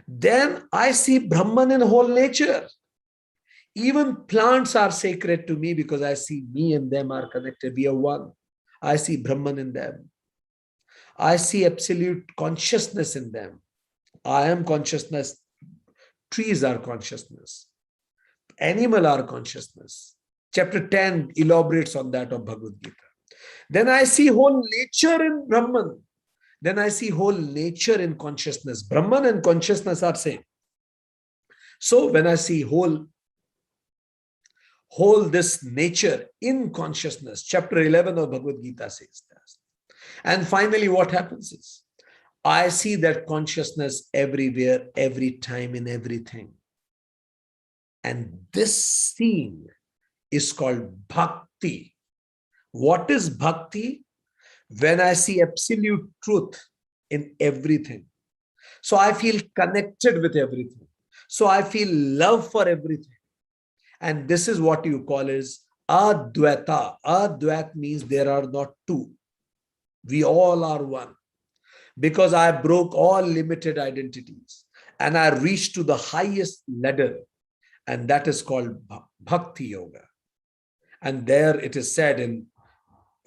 Then I see Brahman in whole nature. Even plants are sacred to me because I see me and them are connected. We are one. I see Brahman in them. I see absolute consciousness in them. I am consciousness. Trees are consciousness. Animal are consciousness. Chapter 10 elaborates on that of Bhagavad Gita. Then I see whole nature in Brahman. Then I see whole nature in consciousness. Brahman and consciousness are same. So when I see whole this nature in consciousness, chapter 11 of Bhagavad Gita says that. And finally, what happens is, I see that consciousness everywhere, every time, in everything. And this seeing is called Bhakti. What is Bhakti? When I see absolute truth in everything. So I feel connected with everything. So I feel love for everything. And this is what you call as Advaita. Advaita means there are not two. We all are one. Because I broke all limited identities and I reached to the highest ladder, and that is called Bhakti Yoga. And there it is said in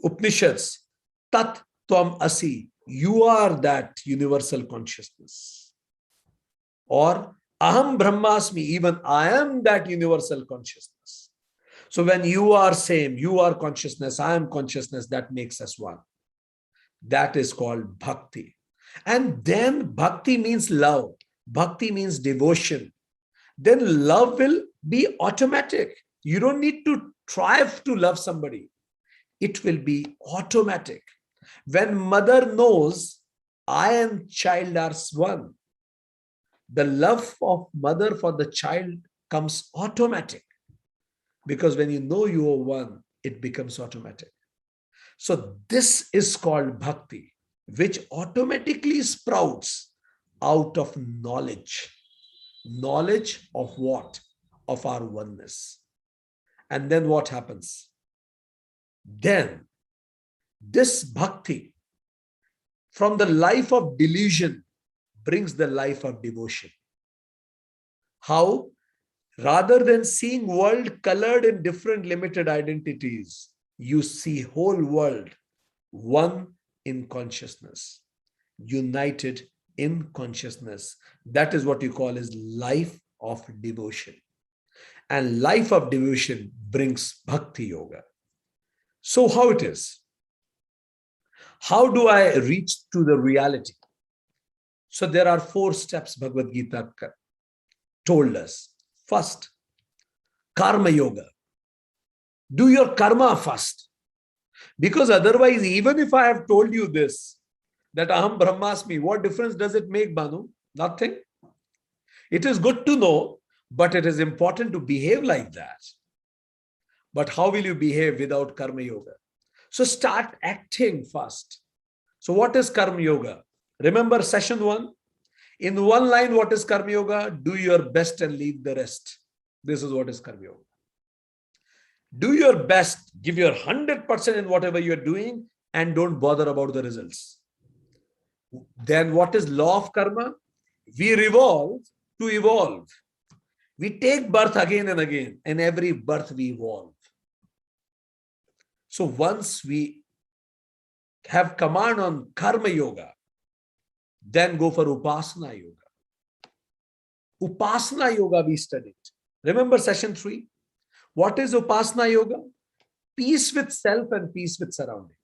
Upanishads, Tat Tvam Asi, you are that universal consciousness. Or Aham Brahmasmi, even I am that universal consciousness. So when you are same, you are consciousness, I am consciousness, that makes us one. That is called Bhakti. And then Bhakti means love. Bhakti means devotion. Then love will be automatic. You don't need to strive to love somebody. It will be automatic. When mother knows I and child are one, the love of mother for the child comes automatic. Because when you know you are one, it becomes automatic. So this is called Bhakti, which automatically sprouts out of knowledge. Knowledge of what? Of our oneness. And then what happens? Then this Bhakti from the life of delusion brings the life of devotion. How? Rather than seeing world colored in different limited identities, you see whole world one in consciousness, united in consciousness. That is what you call as life of devotion. And life of devotion brings Bhakti Yoga. So how it is? How do I reach to the reality? So there are 4 steps Bhagavad Gita told us. First, karma yoga. Do your karma first. Because otherwise, even if I have told you this, that Aham Brahmasmi, what difference does it make, Banu? Nothing. It is good to know, but it is important to behave like that. But how will you behave without karma yoga? So start acting first. So what is karma yoga? Remember session 1? In one line, what is karma yoga? Do your best and leave the rest. This is what is karma yoga. Do your best, give your 100% in whatever you are doing, and don't bother about the results. Then what is law of karma? We revolve to evolve. We take birth again and again. In every birth we evolve. So once we have command on karma yoga, then go for upasana yoga. Upasana yoga we studied. Remember session 3? What is upasana yoga? Peace with self and peace with surrounding.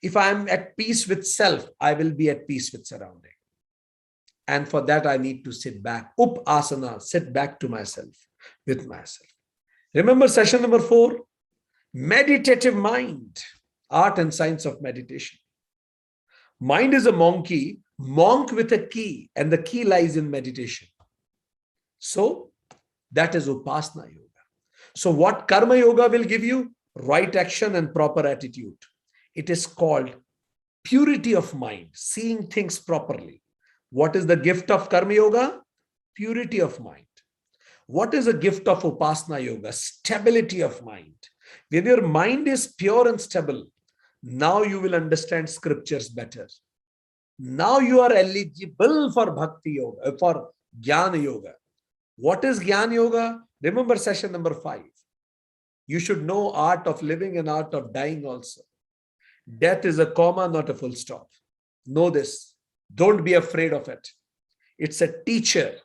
If I am at peace with self, I will be at peace with surrounding. And for that, I need to sit back. Upasana, sit back to myself, with myself. Remember session number 4? Meditative mind, art and science of meditation. Mind is a monkey, monk with a key, and the key lies in meditation. So that is upasana yoga. So what karma yoga will give you? Right action and proper attitude. It is called purity of mind, seeing things properly. What is the gift of karma yoga? Purity of mind. What is the gift of upasana yoga? Stability of mind. When your mind is pure and stable, now you will understand scriptures better. Now you are eligible for Bhakti Yoga, for Jnana Yoga. What is Jnana Yoga? Remember session number 5. You should know art of living and art of dying also. Death is a comma, not a full stop. Know this. Don't be afraid of it. It's a teacher.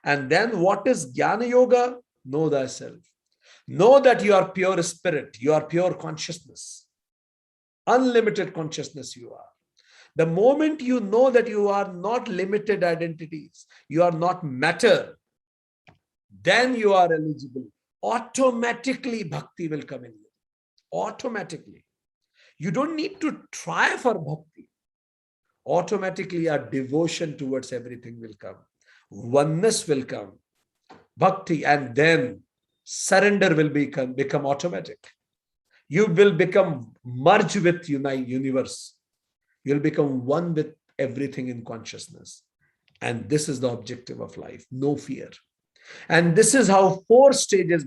And then what is Jnana Yoga? Know thyself. Know that you are pure spirit. You are pure consciousness. Unlimited consciousness you are. The moment you know that you are not limited identities, you are not matter, then you are eligible. Automatically bhakti will come in you. Automatically. You don't need to try for bhakti. Automatically our devotion towards everything will come. Oneness will come. Bhakti, and then surrender will become automatic. You will become merged with universe. You'll become one with everything in consciousness. And this is the objective of life. No fear. And this is how 4 stages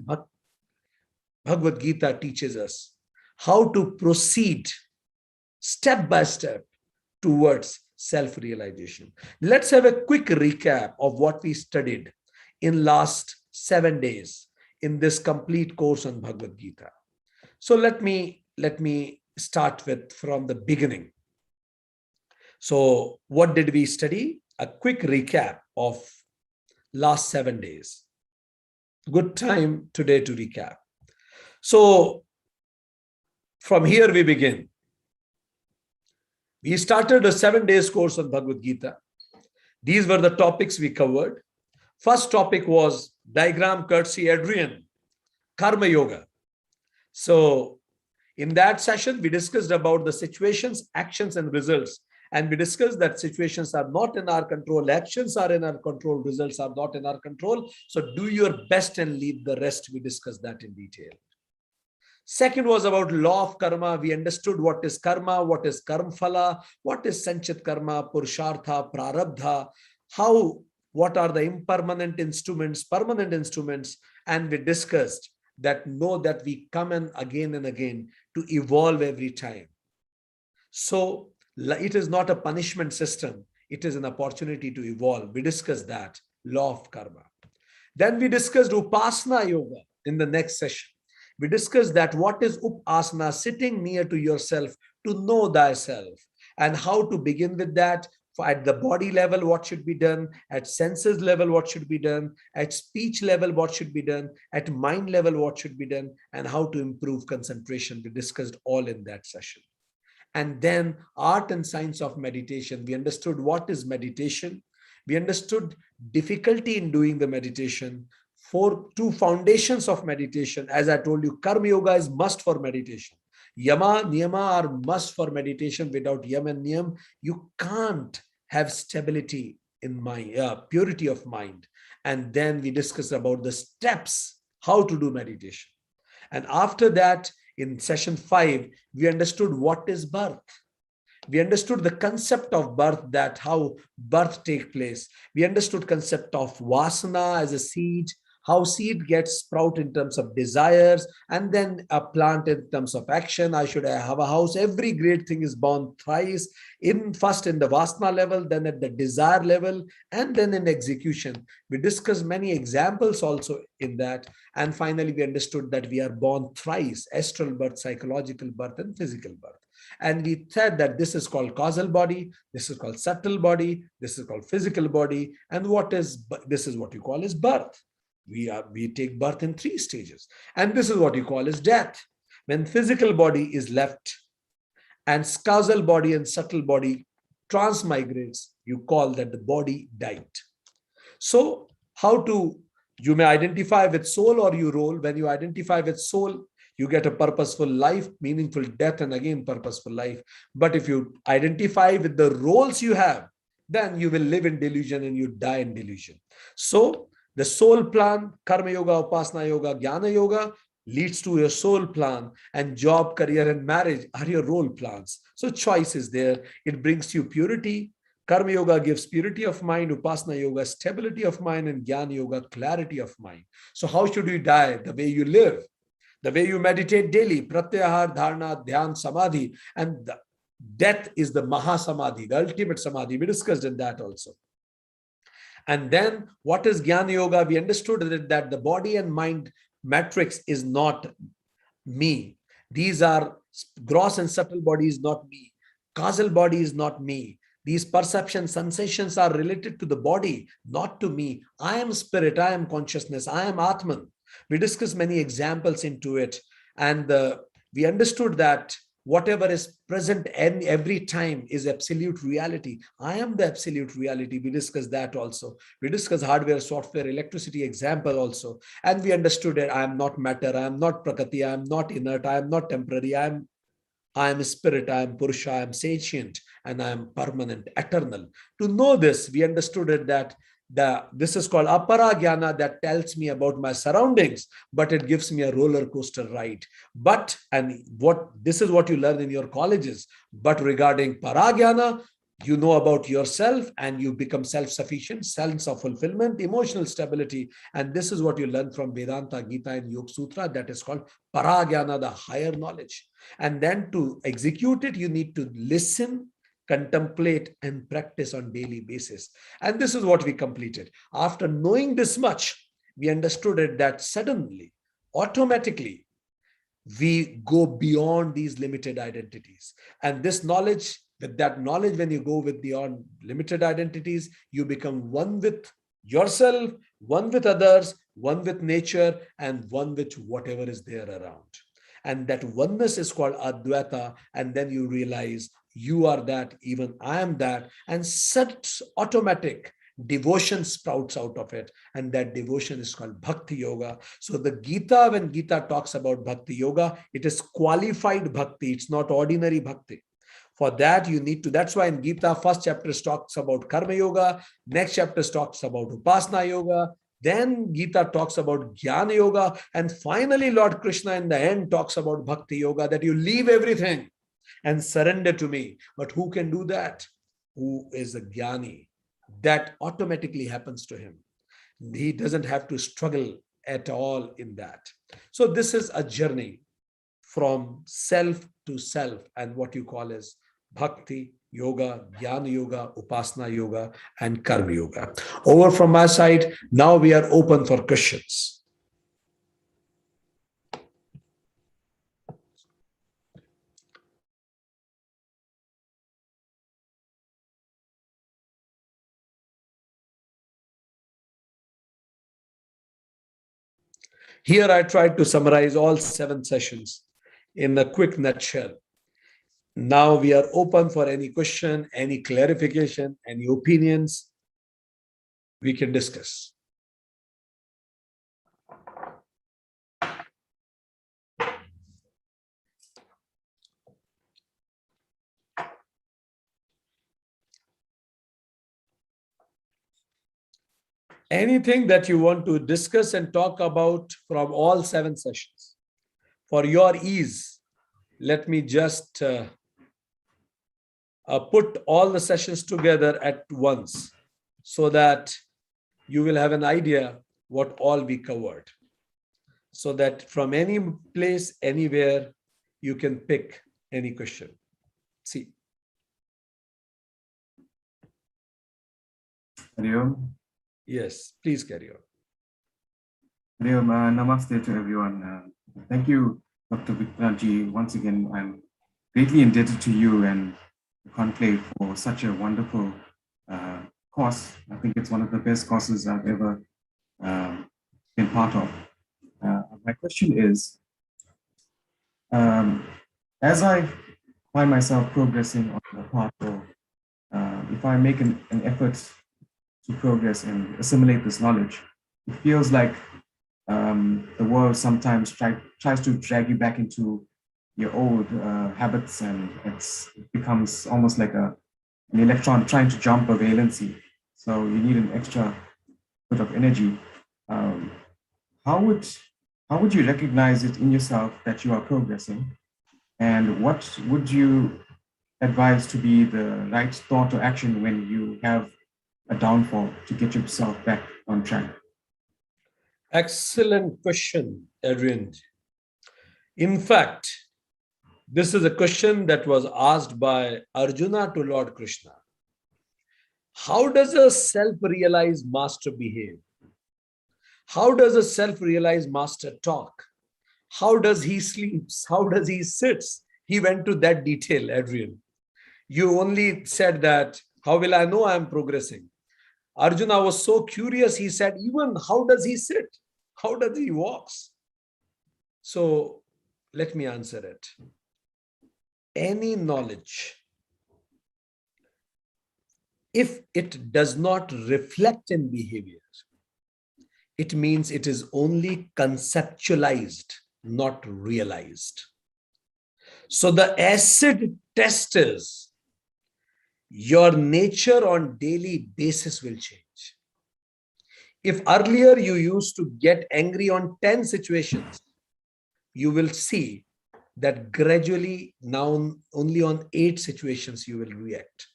Bhagavad Gita teaches us. How to proceed step by step towards self-realization. Let's have a quick recap of what we studied in last 7 days in this complete course on Bhagavad Gita. So let me start with from the beginning. So what did we study? A quick recap of last 7 days. Good time today to recap. So from here we begin. We started a 7 days course on Bhagavad Gita. These were the topics we covered. First topic was diagram courtesy Adrian, Karma Yoga. So in that session, we discussed about the situations, actions, and results. And we discussed that situations are not in our control, actions are in our control, results are not in our control. So do your best and leave the rest. We discussed that in detail. Second was about law of karma. We understood what is karma, what is karmaphala, what is sanchit karma, purushartha, prarabdha, what are the impermanent instruments, permanent instruments. And we discussed that know that we come in again and again to evolve every time. So it is not a punishment system. It is an opportunity to evolve. We discussed that, law of karma. Then we discussed upasana yoga in the next session. We discussed that what is upasana, sitting near to yourself to know thyself, and how to begin with that. At the body level, what should be done? At senses level, what should be done? At speech level, what should be done? At mind level, what should be done? And how to improve concentration. We discussed all in that session. And then art and science of meditation. We understood what is meditation. We understood difficulty in doing the meditation. Two foundations of meditation. As I told you, Karma Yoga is must for meditation. Yama, Niyama are must for meditation. Without Yam and Niyam, you can't have stability in mind, purity of mind. And then we discussed about the steps, how to do meditation. And after that, in session 5, we understood what is birth. We understood the concept of birth, that how birth takes place. We understood concept of Vasana as a seed, how seed gets sprout in terms of desires, and then a plant in terms of action. I should have a house. Every great thing is born thrice, first in the Vasana level, then at the desire level, and then in execution. We discussed many examples also in that. And finally, we understood that we are born thrice: astral birth, psychological birth, and physical birth. And we said that this is called causal body, this is called subtle body, this is called physical body, and this is what you call as birth. We take birth in 3 stages, and this is what you call as death. When physical body is left and causal body and subtle body transmigrates, you call that the body died. So you may identify with soul or you roll. When you identify with soul, you get a purposeful life, meaningful death, and again purposeful life. But if you identify with the roles you have, then you will live in delusion and you die in delusion. So the soul plan, Karma Yoga, Upasana Yoga, Jnana Yoga, leads to your soul plan, and job, career, and marriage are your role plans. So choice is there. It brings you purity. Karma Yoga gives purity of mind, Upasana Yoga stability of mind, and Jnana Yoga clarity of mind. So how should you die? The way you live, the way you meditate daily, Pratyahar, Dharana, Dhyan, Samadhi, and death is the Mahasamadhi, the ultimate Samadhi. We discussed in that also. And then what is Jnana Yoga? We understood that the body and mind matrix is not me. These are gross and subtle body is not me. Causal body is not me. These perceptions, sensations are related to the body, not to me. I am spirit, I am consciousness, I am Atman. We discussed many examples into it, and we understood that whatever is present every time is absolute reality. I am the absolute reality. We discussed that also. We discussed hardware, software, electricity example also. And we understood that I am not matter, I am not Prakriti, I am not inert, I am not temporary, I am spirit, I am Purusha, I am sentient, and I am permanent, eternal. To know this, we understood it that this is called apara jnana, that tells me about my surroundings, but it gives me a roller coaster ride. This is what you learn in your colleges. But regarding para jnana, you know about yourself and you become self-sufficient, sense of fulfillment, emotional stability. And this is what you learn from Vedanta, Gita, and Yoga Sutra. That is called para jnana, the higher knowledge. And then to execute it, you need to listen, contemplate, and practice on daily basis. And this is what we completed. After knowing this much, we understood it that suddenly, automatically, we go beyond these limited identities. And this knowledge, with that knowledge, when you go with beyond limited identities, you become one with yourself, one with others, one with nature, and one with whatever is there around. And that oneness is called Advaita. And then you realize you are that, even I am that, and such automatic devotion sprouts out of it. And that devotion is called Bhakti Yoga. So the Gita, when Gita talks about Bhakti Yoga, it is qualified Bhakti. It's not ordinary Bhakti. For that, you need to, that's why in Gita, first chapter talks about Karma Yoga, next chapter talks about Upasana Yoga, then Gita talks about Jnana Yoga, and finally Lord Krishna in the end talks about Bhakti Yoga, that you leave everything and surrender to me. But who can do that? Who is a Jnani? That automatically happens to him. He doesn't have to struggle at all in that. So this is a journey from self to self, and what you call as Bhakti Yoga, Jnana Yoga, Upasana Yoga, and Karma Yoga. Over from my side, now we are open for questions. Here I tried to summarize all 7 sessions in a quick nutshell. Now we are open for any question, any clarification, any opinions we can discuss. Anything that you want to discuss and talk about from all 7 sessions. For your ease, let me just put all the sessions together at once so that you will have an idea what all we covered. So that from any place, anywhere, you can pick any question. See. Hariom. Yes, please carry on. Hariom, namaste to everyone. Thank you, Dr. Vikrantji. Once again, I'm greatly indebted to you and the Conclave for such a wonderful course. I think it's one of the best courses I've ever been part of. My question is, as I find myself progressing on the path, or if I make an effort to progress and assimilate this knowledge, it feels like the world sometimes tries to drag you back into your old habits, and it becomes almost like an electron trying to jump a valency. So you need an extra bit of energy. How would you recognize it in yourself that you are progressing? And what would you advise to be the right thought or action when you have a downfall to get yourself back on track? Excellent question, Adrian. In fact, this is a question that was asked by Arjuna to Lord Krishna. How does a self-realized master behave? How does a self-realized master talk? How does he sleeps? How does he sits? He went to that detail, Adrian. You only said that, how will I know I am progressing? Arjuna was so curious, he said, even how does he sit? How does he walks? So let me answer it. Any knowledge, if it does not reflect in behavior, it means it is only conceptualized, not realized. So the acid test is your nature on daily basis will change. If earlier you used to get angry on 10 situations, you will see that gradually now only on 8 situations you will react.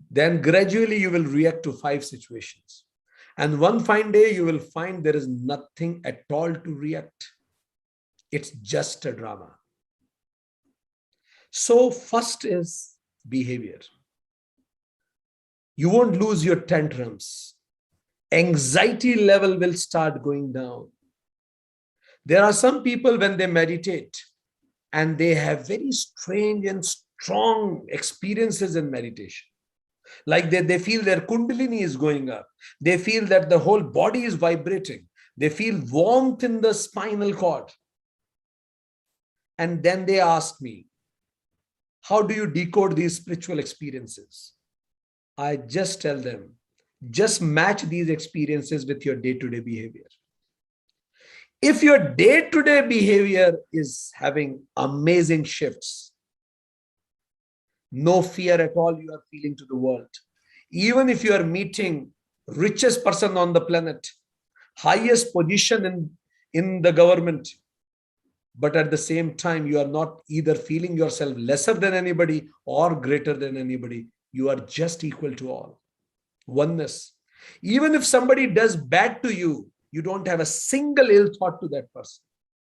Then gradually you will react to 5 situations. And one fine day you will find there is nothing at all to react. It's just a drama. So first is behavior. You won't lose your tantrums. Anxiety level will start going down. There are some people when they meditate and they have very strange and strong experiences in meditation. Like they feel their kundalini is going up. They feel that the whole body is vibrating. They feel warmth in the spinal cord. And then they ask me, how do you decode these spiritual experiences? I just tell them, just match these experiences with your day-to-day behavior. If your day-to-day behavior is having amazing shifts, no fear at all you are feeling to the world. Even if you are meeting richest person on the planet, highest position in the government, but at the same time, you are not either feeling yourself lesser than anybody or greater than anybody. You are just equal to all. Oneness. Even if somebody does bad to you, you don't have a single ill thought to that person.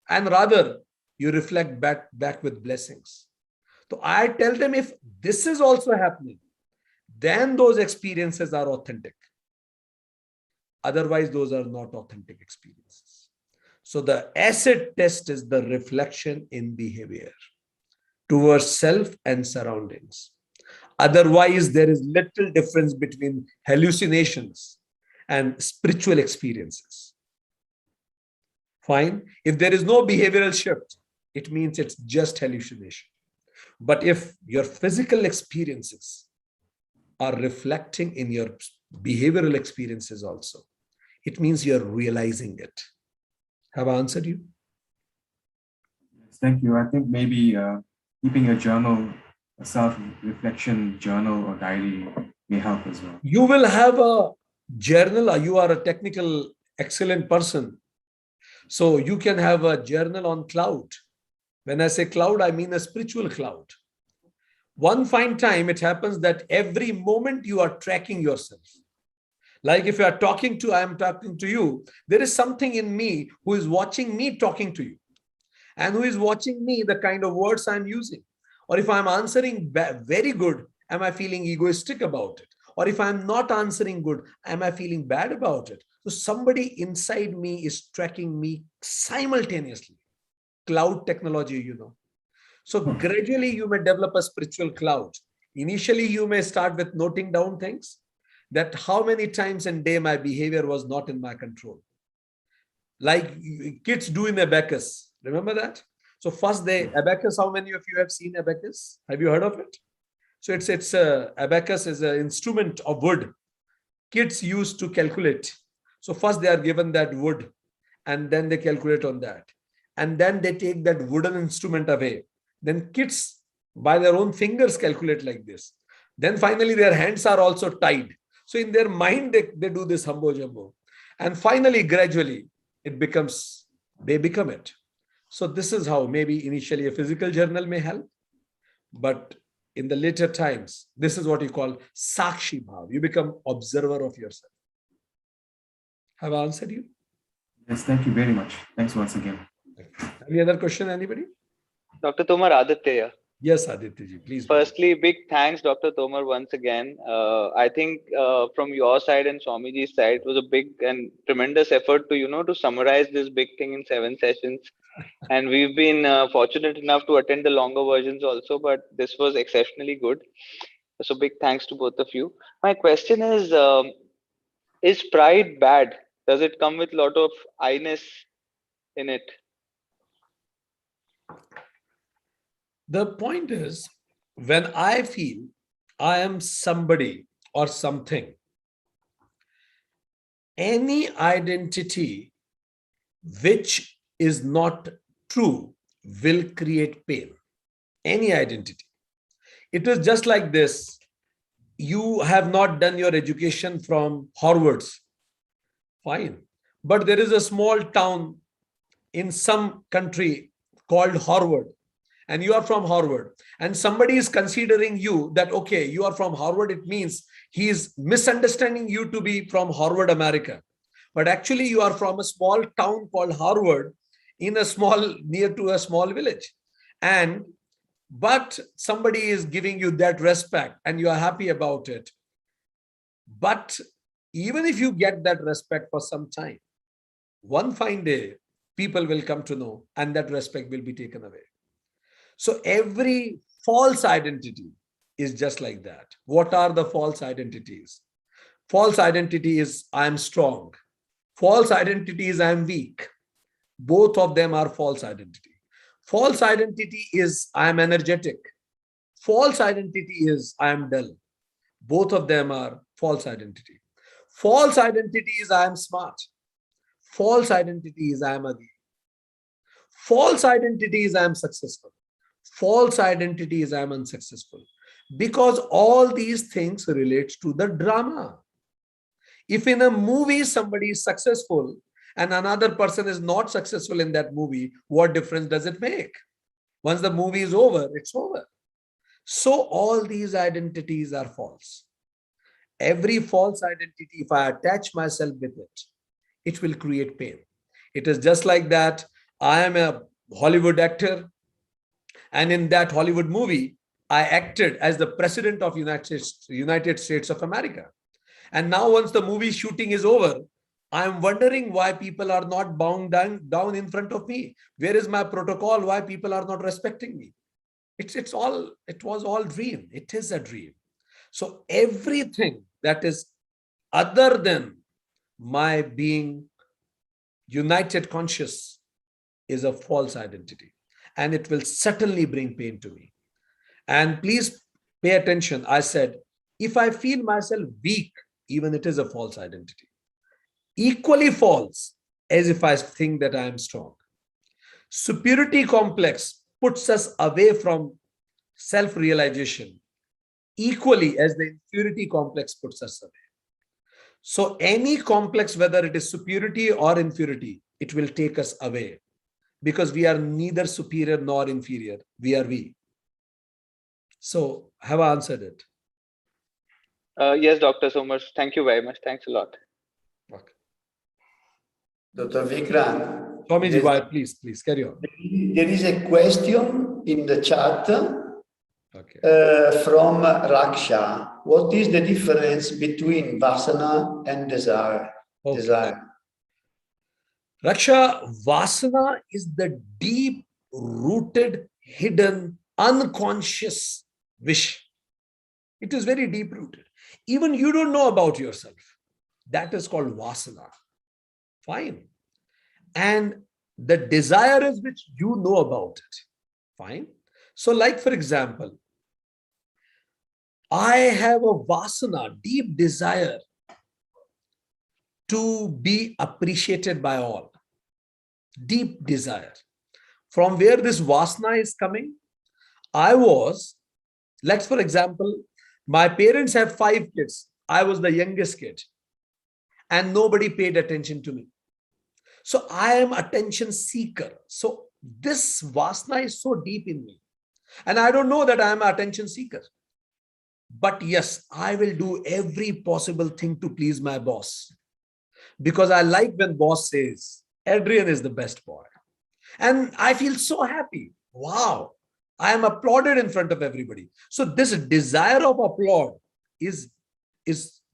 And rather, you reflect back with blessings. So I tell them, if this is also happening, then those experiences are authentic. Otherwise, those are not authentic experiences. So the acid test is the reflection in behavior towards self and surroundings. Otherwise, there is little difference between hallucinations and spiritual experiences. Fine. If there is no behavioral shift, it means it's just hallucination. But if your physical experiences are reflecting in your behavioral experiences also, it means you're realizing it. Have I answered you? Thank you. I think maybe keeping a journal, a self-reflection journal or diary may help as well. You will have a journal, or you are a technical, excellent person. So you can have a journal on cloud. When I say cloud, I mean a spiritual cloud. One fine time, it happens that every moment you are tracking yourself. Like if you are talking to, I am talking to you, there is something in me who is watching me talking to you, and who is watching me the kind of words I'm using. Or if I'm answering very good, am I feeling egoistic about it? Or if I'm not answering good, am I feeling bad about it? So somebody inside me is tracking me simultaneously. Cloud technology, you know. So gradually you may develop a spiritual cloud. Initially, you may start with noting down things, that how many times in day my behavior was not in my control. Like kids do in abacus. Remember that? So first abacus, how many of you have seen abacus? Have you heard of it? So it's abacus is an instrument of wood. Kids use to calculate. So first they are given that wood, and then they calculate on that. And then they take that wooden instrument away. Then kids by their own fingers calculate like this. Then finally their hands are also tied. So in their mind, they do this humbo jumbo. And finally, gradually, they become it. So this is how maybe initially a physical journal may help. But in the later times, this is what you call Sakshi Bhav. You become observer of yourself. Have I answered you? Yes, thank you very much. Thanks once again. Any other question, anybody? Dr. Tomar, Aditya. Yes, Aditya ji, please. Firstly, big thanks, Dr. Tomar, once again. I think from your side and Swamiji's side, it was a big and tremendous effort to summarize this big thing in 7 sessions. And we've been fortunate enough to attend the longer versions also, but this was exceptionally good. So big thanks to both of you. My question is pride bad? Does it come with a lot of I-ness in it? The point is, when I feel I am somebody or something, any identity which is not true will create pain. Any identity. It is just like this. You have not done your education from Harvard's. Fine. But there is a small town in some country called Harvard, and you are from Harvard, and somebody is considering you that, okay, you are from Harvard, it means he is misunderstanding you to be from Harvard, America. But actually you are from a small town called Harvard near to a small village. But somebody is giving you that respect and you are happy about it. But even if you get that respect for some time, one fine day, people will come to know and that respect will be taken away. So every false identity is just like that. What are the false identities? False identity is I am strong. False identity is I am weak. Both of them are false identity. False identity is I am energetic. False identity is I am dull. Both of them are false identity. False identity is I am smart. False identity is I am ugly. False identity is I am successful. False identity is I am unsuccessful. Because all these things relate to the drama. If in a movie somebody is successful and another person is not successful in that movie, what difference does it make? Once the movie is over, it's over. So all these identities are false. Every false identity, if I attach myself with it, it will create pain. It is just like that. I am a Hollywood actor, and in that Hollywood movie, I acted as the president of United States of America. And now once the movie shooting is over, I am wondering why people are not bowing down in front of me. Where is my protocol? Why people are not respecting me? It was all dream. It is a dream. So everything that is other than my being united conscious is a false identity, and it will certainly bring pain to me. And please pay attention. I said, if I feel myself weak, even it is a false identity. Equally false as if I think that I am strong. Superiority complex puts us away from self-realization, equally as the inferiority complex puts us away. So any complex, whether it is superiority or inferiority, it will take us away, because we are neither superior nor inferior. We are we. So have I answered it? Yes, Dr. Somers. Thank you very much. Thanks a lot. Okay. Dr. Vikrant, Swamiji, please carry on. there is a question in the chat Okay. from Raksha. What is the difference between vasana and desire? Okay. Desire. Raksha, Vasana is the deep-rooted, hidden, unconscious wish. It is very deep-rooted. Even you don't know about yourself. That is called Vasana. Fine. And the desire is which you know about it. Fine. So like, for example, I have a Vasana, deep desire to be appreciated by all. Deep desire. From where this Vasana is coming, let's for example, my parents have 5 kids. I was the youngest kid and nobody paid attention to me. So I am attention seeker. So this Vasana is so deep in me. And I don't know that I am an attention seeker. But yes, I will do every possible thing to please my boss. Because I like when boss says, Adrian is the best boy. And I feel so happy. Wow. I am applauded in front of everybody. So this desire of applaud is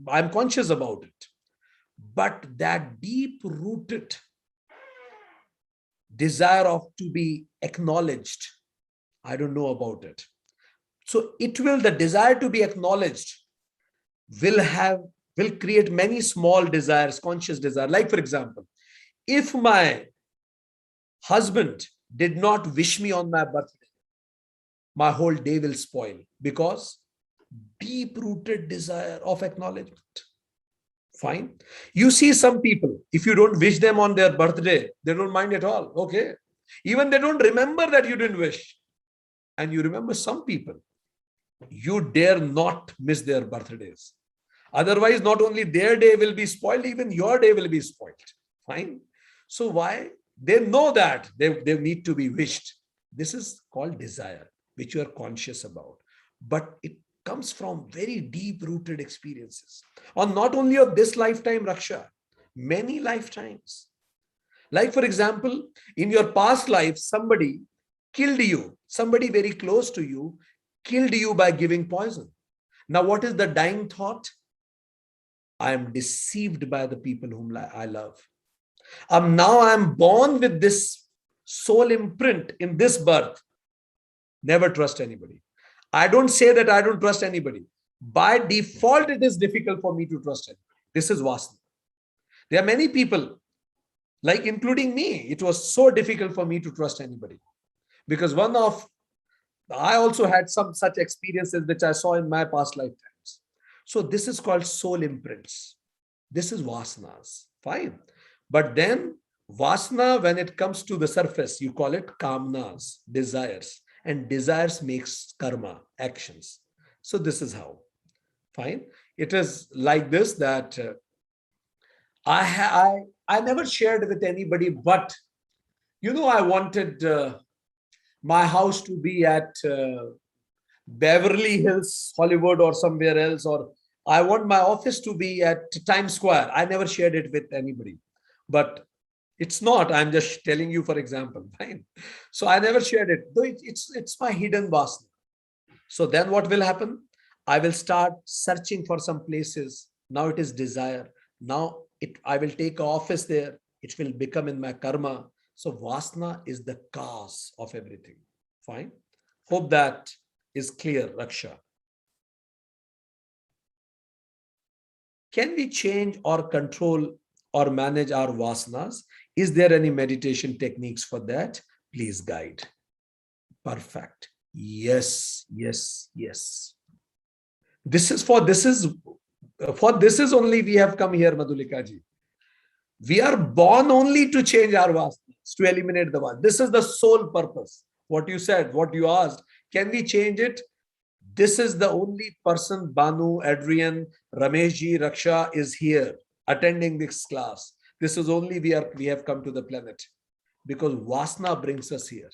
I'm conscious about it. But that deep-rooted desire of to be acknowledged, I don't know about it. So the desire to be acknowledged will create many small desires, conscious desire. Like for example, if my husband did not wish me on my birthday, my whole day will spoil, because deep-rooted desire of acknowledgement. Fine. You see some people, if you don't wish them on their birthday, they don't mind at all. Okay. Even they don't remember that you didn't wish. And you remember some people, you dare not miss their birthdays. Otherwise, not only their day will be spoiled, even your day will be spoiled. Fine. So why? They know that they need to be wished. This is called desire, which you are conscious about. But it comes from very deep-rooted experiences. Or not only of this lifetime, Raksha, many lifetimes. Like for example, in your past life, somebody killed you. Somebody very close to you killed you by giving poison. Now, what is the dying thought? I am deceived by the people whom I love. Now I am born with this soul imprint in this birth. Never trust anybody. I don't say that I don't trust anybody. By default, it is difficult for me to trust anybody. This is Vasana. There are many people, like including me, it was so difficult for me to trust anybody. Because I also had some such experiences which I saw in my past lifetimes. So this is called soul imprints. This is Vasanas. Fine. But then Vasana, when it comes to the surface, you call it kamnas, desires. And desires makes karma, actions. So this is how. Fine. It is like this that I never shared with anybody, but I wanted my house to be at Beverly Hills, Hollywood, or somewhere else, or I want my office to be at Times Square. I never shared it with anybody, but it's not. I'm just telling you, for example. Fine. So I never shared it. Though it's my hidden Vasana. So then what will happen? I will start searching for some places. Now it is desire. Now I will take an office there. It will become in my karma. So Vasana is the cause of everything. Fine. Hope that is clear, Raksha. Can we change or control or manage our Vasanas? Is there any meditation techniques for that? Please guide. Perfect. Yes, yes, yes. This is only we have come here, Madhulika ji. We are born only to change our vasanas, to eliminate the vasanas. This is the sole purpose. What you said, what you asked, can we change it? This is the only person, Banu, Adrian, Rameshji, Raksha is here attending this class. This is only we have come to the planet because Vasana brings us here.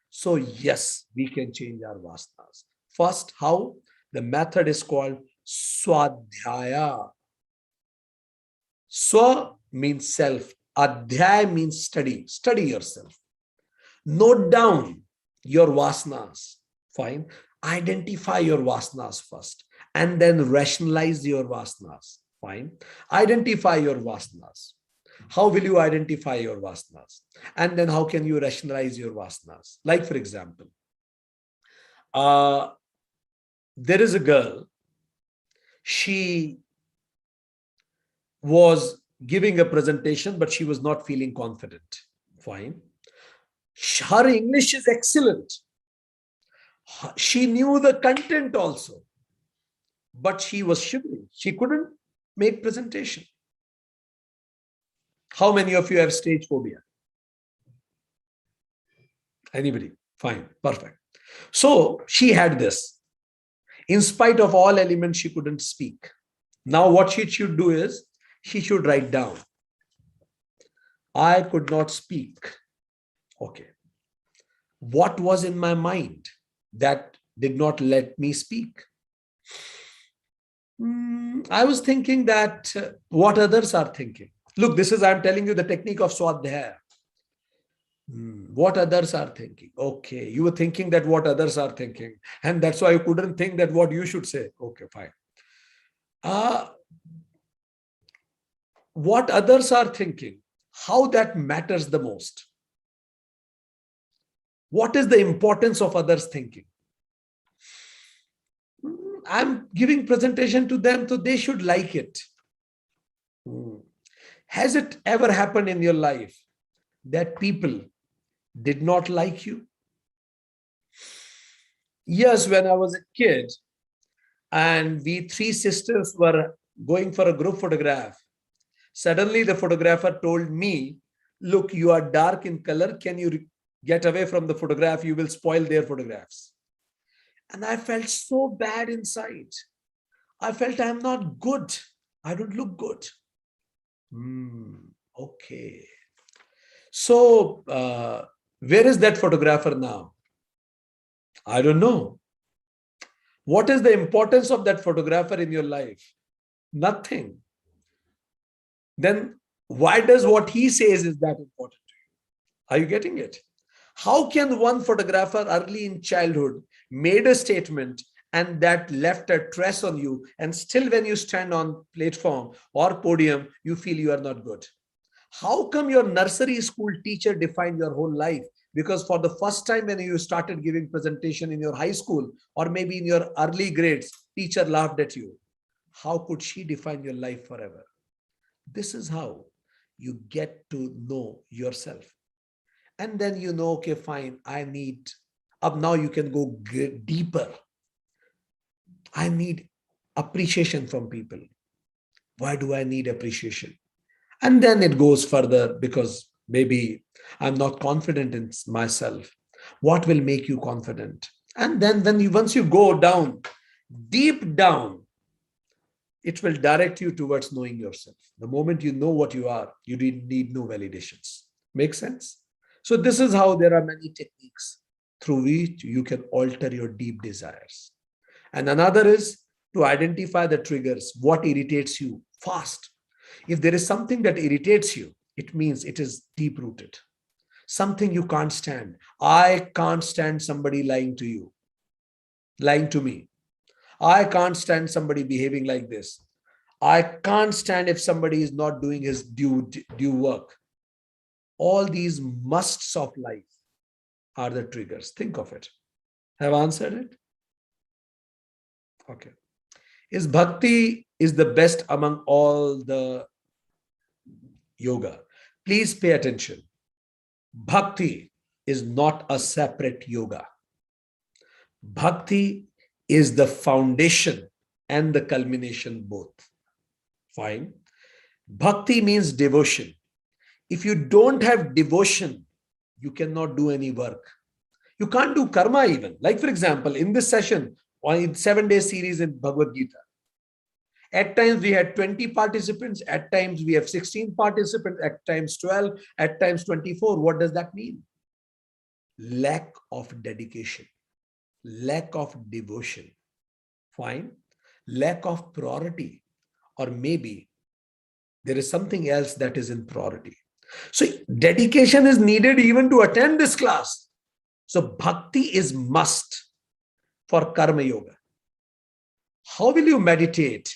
So yes, we can change our Vasanas. First, how? The method is called Swadhyaya. Swa means self. Adhyaya means study. Study yourself. Note down your Vasanas. Fine. Identify your Vasanas first and then rationalize your Vasanas. Fine. Identify your Vasanas. How will you identify your Vasanas? And then how can you rationalize your Vasanas? Like, for example, there is a girl. She was giving a presentation, but she was not feeling confident. Fine. Her English is excellent. She knew the content also, but she was shivering. She couldn't make presentation. How many of you have stage phobia? Anybody? Fine, perfect. So she had this. In spite of all elements, she couldn't speak. Now what she should do is, she should write down. I could not speak. Okay. What was in my mind that did not let me speak? I was thinking that what others are thinking. Look, I'm telling you the technique of Swadhyaya. What others are thinking. Okay, you were thinking that what others are thinking, and that's why you couldn't think that what you should say. Okay, fine. What others are thinking, how that matters the most. What is the importance of others thinking? I'm giving presentation to them, so they should like it. Has it ever happened in your life that people did not like you? Yes, when I was a kid and we three sisters were going for a group photograph, suddenly the photographer told me, look, you are dark in color. Can you get away from the photograph? You will spoil their photographs. And I felt so bad inside. I felt I'm not good. I don't look good. Okay. So, where is that photographer now? I don't know. What is the importance of that photographer in your life? Nothing. Then why does what he says is that important to you? Are you getting it? How can one photographer early in childhood made a statement and that left a trace on you, and still when you stand on platform or podium, you feel you are not good? How come your nursery school teacher defined your whole life? Because for the first time when you started giving presentation in your high school or maybe in your early grades, teacher laughed at you. How could she define your life forever? This is how you get to know yourself. And then you know, okay, fine, up now you can go deeper. I need appreciation from people. Why do I need appreciation? And then it goes further because maybe I'm not confident in myself. What will make you confident? And then once you go down, deep down, it will direct you towards knowing yourself. The moment you know what you are, you need no validations. Make sense? So this is how there are many techniques through which you can alter your deep desires. And another is to identify the triggers, what irritates you fast. If there is something that irritates you, it means it is deep-rooted. Something you can't stand. I can't stand somebody lying to you, lying to me. I can't stand somebody behaving like this. I can't stand if somebody is not doing his due work. All these musts of life are the triggers. Think of it. Have I answered it? Okay. Is Bhakti is the best among all the yoga? Please pay attention. Bhakti is not a separate yoga. Bhakti is the foundation and the culmination both. Fine. Bhakti means devotion. If you don't have devotion, you cannot do any work. You can't do karma even. Like for example, in this session, or in 7-day series in Bhagavad Gita, at times we had 20 participants, at times we have 16 participants, at times 12, at times 24. What does that mean? Lack of dedication, lack of devotion. Fine. Lack of priority, or maybe there is something else that is in priority. So dedication is needed even to attend this class. So bhakti is must for karma yoga. How will you meditate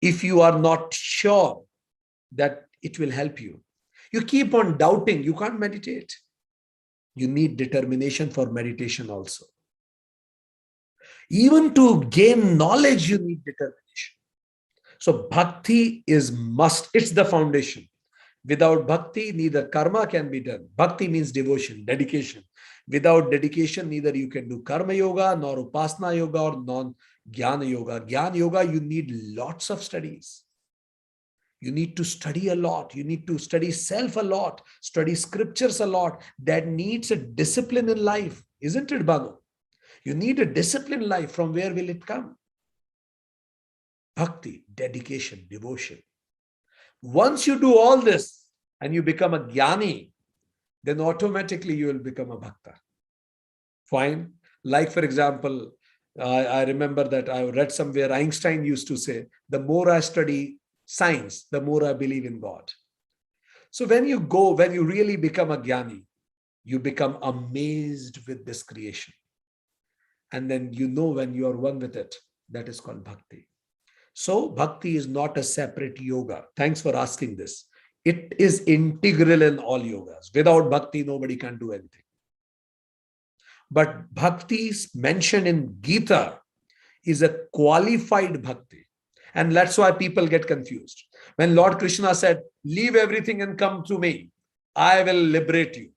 if you are not sure that it will help you? You keep on doubting, you can't meditate. You need determination for meditation also. Even to gain knowledge, you need determination. So bhakti is must. It's the foundation. Without bhakti, neither karma can be done. Bhakti means devotion, dedication. Without dedication, neither you can do karma yoga, nor upasana yoga, or non-jnana yoga. Jnana yoga, you need lots of studies. You need to study a lot. You need to study self a lot, study scriptures a lot. That needs a discipline in life. Isn't it, Banu? You need a discipline in life. From where will it come? Bhakti, dedication, devotion. Once you do all this and you become a jnani, then automatically you will become a bhakta. Fine. Like for example, I remember that I read somewhere Einstein used to say, the more I study science, the more I believe in God. So when you really become a jnani, you become amazed with this creation. And then you know when you are one with it, that is called bhakti. So bhakti is not a separate yoga. Thanks for asking this. It is integral in all yogas. Without bhakti, nobody can do anything. But bhakti mentioned in Gita is a qualified bhakti. And that's why people get confused. When Lord Krishna said, leave everything and come to me, I will liberate you.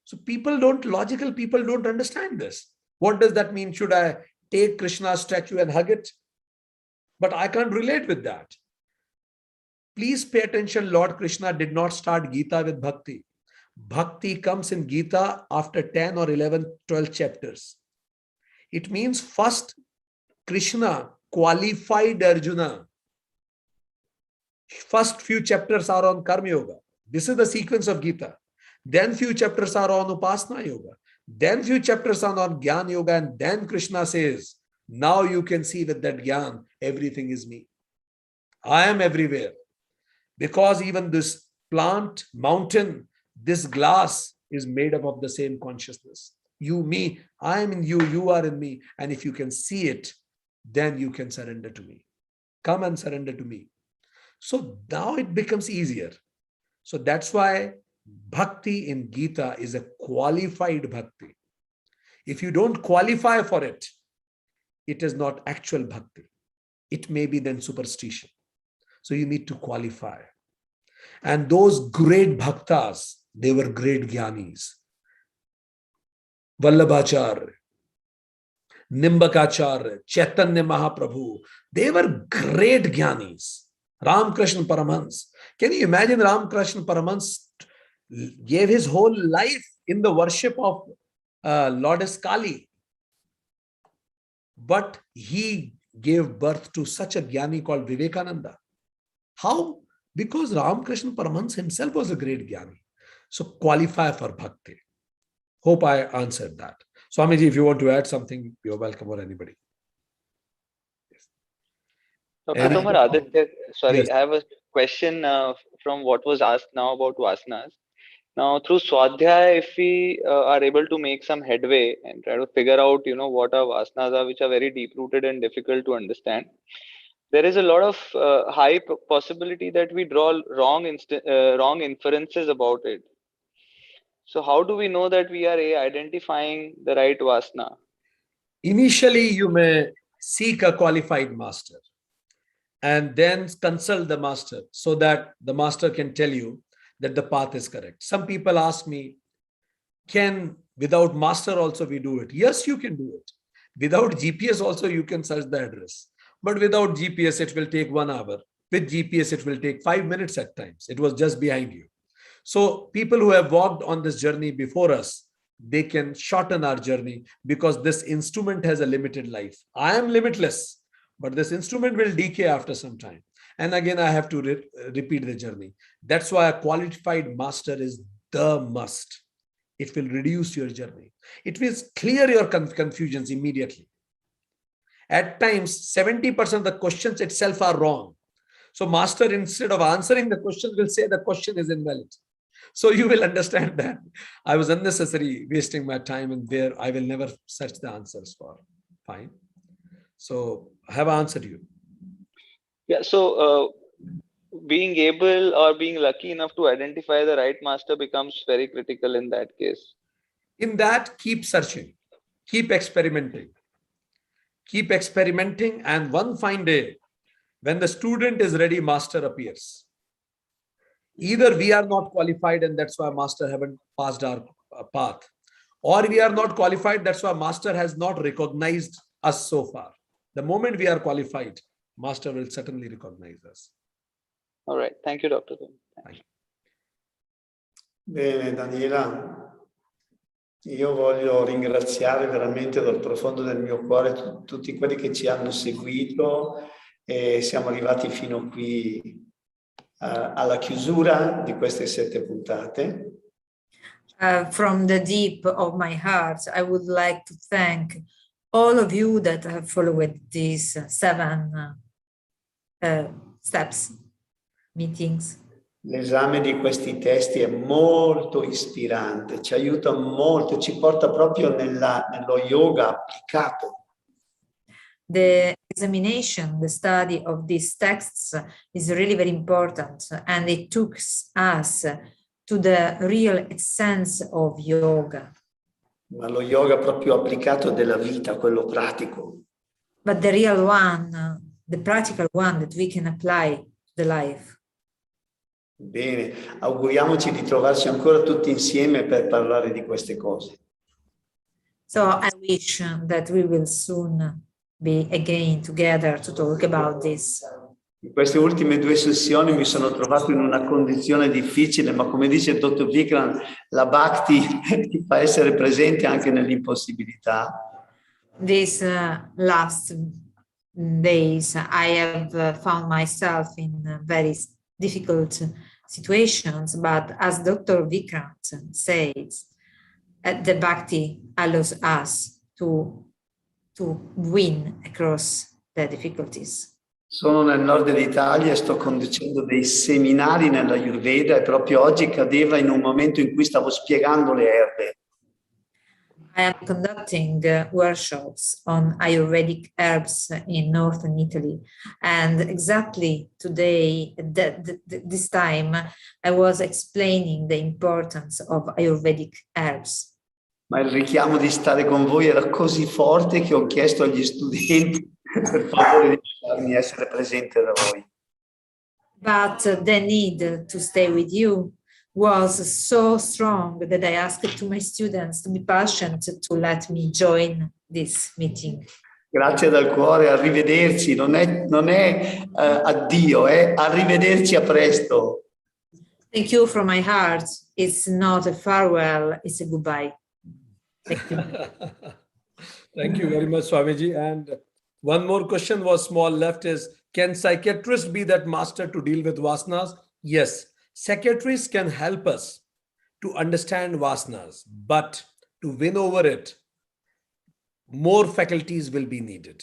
So logical people don't understand this. What does that mean? Should I take Krishna's statue and hug it? But I can't relate with that. Please pay attention. Lord Krishna did not start Gita with bhakti. Bhakti comes in Gita after 10 or 11, 12 chapters. It means first Krishna qualified Arjuna. First few chapters are on Karma Yoga. This is the sequence of Gita. Then few chapters are on Upasana Yoga. Then few chapters are on Jnana Yoga. And then Krishna says, now you can see with that Jnana, everything is me. I am everywhere. Because even this plant, mountain, this glass is made up of the same consciousness. You, me, I am in you, you are in me. And if you can see it, then you can surrender to me. Come and surrender to me. So now it becomes easier. So that's why bhakti in Gita is a qualified bhakti. If you don't qualify for it, it is not actual bhakti. It may be then superstition. So you need to qualify. And those great bhaktas, they were great jnanis. Vallabhacharya, Nimbakacharya, Chaitanya Mahaprabhu, they were great jnanis. Ramakrishna Paramhans. Can you imagine Ramakrishna Paramhans gave his whole life in the worship of Lourdes Kali. But he gave birth to such a jnani called Vivekananda. How? Because Ramakrishna Paramhans himself was a great jnani. So qualify for bhakti. Hope I answered that. Swamiji, if you want to add something, you're welcome, or anybody. Yes. Dr. Tomar, Aditya, sorry, Yes. I have a question from what was asked now about Vasanas. Now, through Swadhyaya, if we are able to make some headway and try to figure out, what are Vasanas are, which are very deep-rooted and difficult to understand, there is a lot of high possibility that we draw wrong inferences about it. So how do we know that we are identifying the right Vasana? Initially, you may seek a qualified master and then consult the master so that the master can tell you that the path is correct. Some people ask me, can Without master also we do it. Yes, you can do it. Without GPS also you can search the address. But without GPS, it will take 1 hour. With GPS, it will take 5 minutes at times. It was just behind you. So people who have walked on this journey before us, they can shorten our journey because this instrument has a limited life. I am limitless, but this instrument will decay after some time. And again, I have to repeat the journey. That's why a qualified master is the must. It will reduce your journey. It will clear your confusions immediately. At times, 70% of the questions itself are wrong. So master, instead of answering the question, will say the question is invalid. So you will understand that I was unnecessarily wasting my time, and there I will never search the answers for. Fine. So I have answered you. Yeah. So being able or being lucky enough to identify the right master becomes very critical in that case. In that, keep searching, keep experimenting. Keep experimenting, and one fine day, when the student is ready, master appears. Either we are not qualified and that's why master haven't passed our path, or we are not qualified, that's why master has not recognized us so far. The moment we are qualified, master will certainly recognize us. All right. Thank you, Dr. Thank you. Bene, Daniela. Io voglio ringraziare veramente dal profondo del mio cuore tutti quelli che ci hanno seguito e siamo arrivati fino qui alla chiusura di queste 7 puntate. From the deep of my heart, I would like to thank all of you that have followed these 7 steps, meetings. L'esame di questi testi è molto ispirante, ci aiuta molto, ci porta proprio nello yoga applicato. The examination, the study of these texts is really very important, and it took us to the real essence of yoga. Ma lo yoga proprio applicato della vita, quello pratico. But the real one, the practical one that we can apply to the life. Bene, auguriamoci di trovarci ancora tutti insieme per parlare di queste cose. So I wish that we will soon be again together to talk about this. In queste ultime 2 sessioni mi sono trovato in una condizione difficile, ma come dice il dottor Vikram, la Bhakti ti fa essere presente anche nell'impossibilità. These last days, I have found myself in very difficult situations, but as Dr. Vikram says, the Bhakti allows us to win across the difficulties. Sono nel nord dell'Italia e sto conducendo dei seminari nell'Ayurveda e proprio oggi cadeva in un momento in cui stavo spiegando le erbe. I am conducting workshops on Ayurvedic herbs in northern Italy, and exactly today, this time, I was explaining the importance of Ayurvedic herbs. Ma il richiamo di stare con voi era così forte che ho chiesto agli studenti per favore di lasciarmi essere presente da voi. But the need to stay with you was so strong that I asked to my students to be patient to let me join this meeting. Grazie dal cuore, arrivederci, non è addio, è arrivederci a presto. Thank you from my heart. It's not a farewell, it's a goodbye. Thank you. Thank you very much, Swamiji. And one more question was small left is, can psychiatrists be that master to deal with vasanas? Yes, psychiatrists can help us to understand vasanas, but to win over it, more faculties will be needed.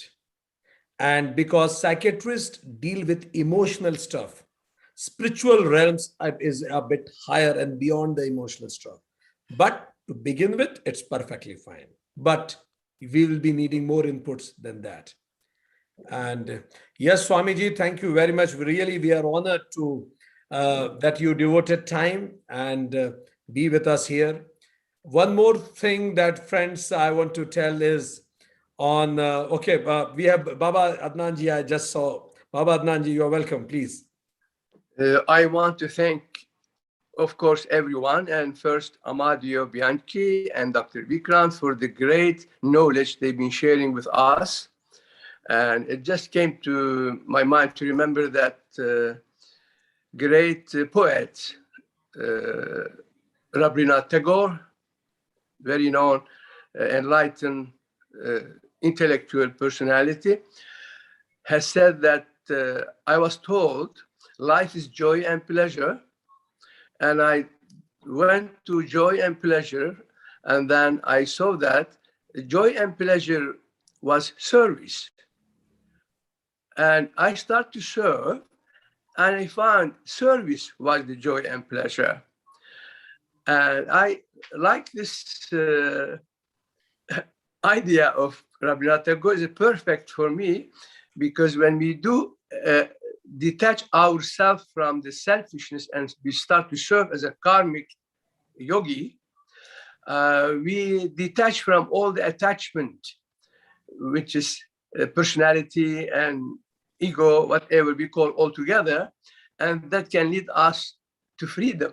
And because psychiatrists deal with emotional stuff, spiritual realms is a bit higher and beyond the emotional stuff. But to begin with, it's perfectly fine. But we will be needing more inputs than that. And yes, Swamiji, thank you very much. Really, we are honored to that you devoted time and be with us here. One more thing that, friends, I want to tell is on, we have Baba Adnanji, I just saw. Baba Adnanji, you are welcome, please. I want to thank of course, everyone, and first Amadio Bianchi and Dr. Vikrant for the great knowledge they've been sharing with us. And it just came to my mind to remember that great poet, Rabindranath Tagore, very known, enlightened, intellectual personality, has said that I was told life is joy and pleasure. And I went to joy and pleasure, and then I saw that joy and pleasure was service. And I started to serve, and I found service was the joy and pleasure. And I like this idea of Rabindranath Tagore is perfect for me, because when we do detach ourselves from the selfishness and we start to serve as a karmic yogi, we detach from all the attachment, which is personality and ego, whatever we call all together, and that can lead us to freedom.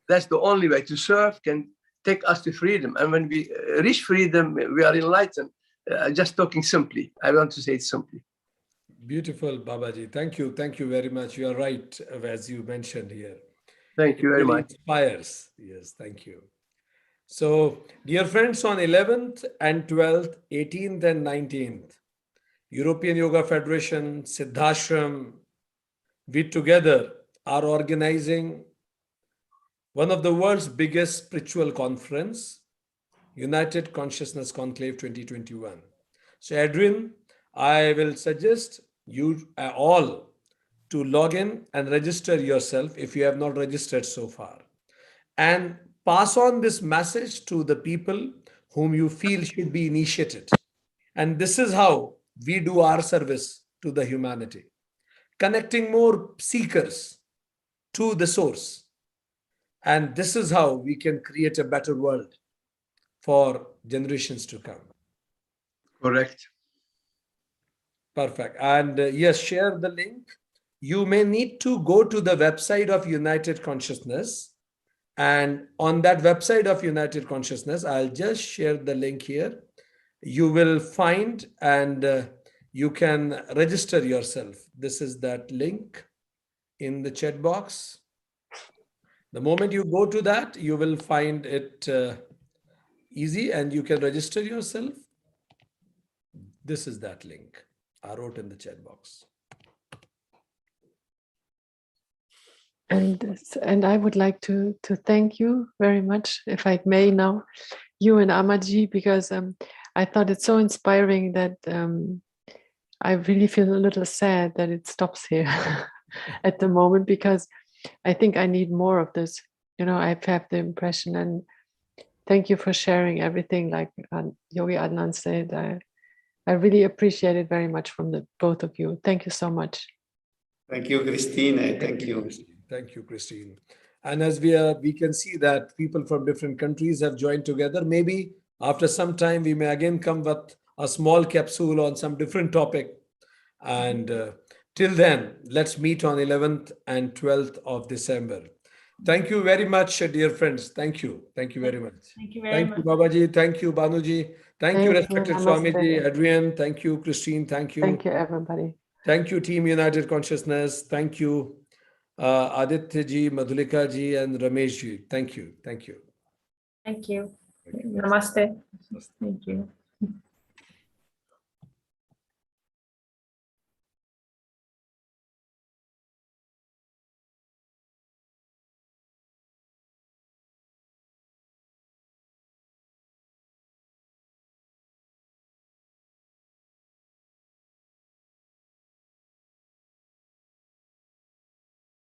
That's the only way to serve, can take us to freedom. And when we reach freedom, we are enlightened. Just talking simply, I want to say it simply. Beautiful, Babaji. Thank you. Thank you very much. You are right, as you mentioned here. Thank you very really much. Inspires. Yes, thank you. So, dear friends, on 11th and 12th, 18th and 19th, European Yoga Federation, Siddhashram, we together are organizing one of the world's biggest spiritual conference, United Consciousness Conclave 2021. So, Adrian, I will suggest you all to log in and register yourself if you have not registered so far, and pass on this message to the people whom you feel should be initiated. And this is how we do our service to the humanity, connecting more seekers to the source. And this is how we can create a better world for generations to come. Correct. Perfect. And yes, share the link. You may need to go to the website of United Consciousness. And on that website of United Consciousness, I'll just share the link here. You will find and you can register yourself. This is that link in the chat box. The moment you go to that, you will find it easy and you can register yourself. This is that link I wrote in the chat box. And I would like to thank you very much, if I may now, you and Amaji, because I thought it's so inspiring that I really feel a little sad that it stops here at the moment, because I think I need more of this. You know, I have the impression, and thank you for sharing everything, like Yogi Adnan said. I really appreciate it very much from the both of you. Thank you so much. Thank you, Christine. Thank you. Christine. Thank you, Christine. And as we can see that people from different countries have joined together. Maybe after some time, we may again come with a small capsule on some different topic. And till then, let's meet on 11th and 12th of December. Thank you very much, dear friends. Thank you. Thank you very much. Thank you very much. Thank you, Babaji. Thank you, Banuji. Thank you, respected Swamiji, Adrian. Thank you, Christine. Thank you. Thank you, everybody. Thank you, Team United Consciousness. Thank you, Aditya ji, Madhulika ji, and Ramesh ji. Thank you. Thank you. Thank you. Namaste. Namaste. Thank you.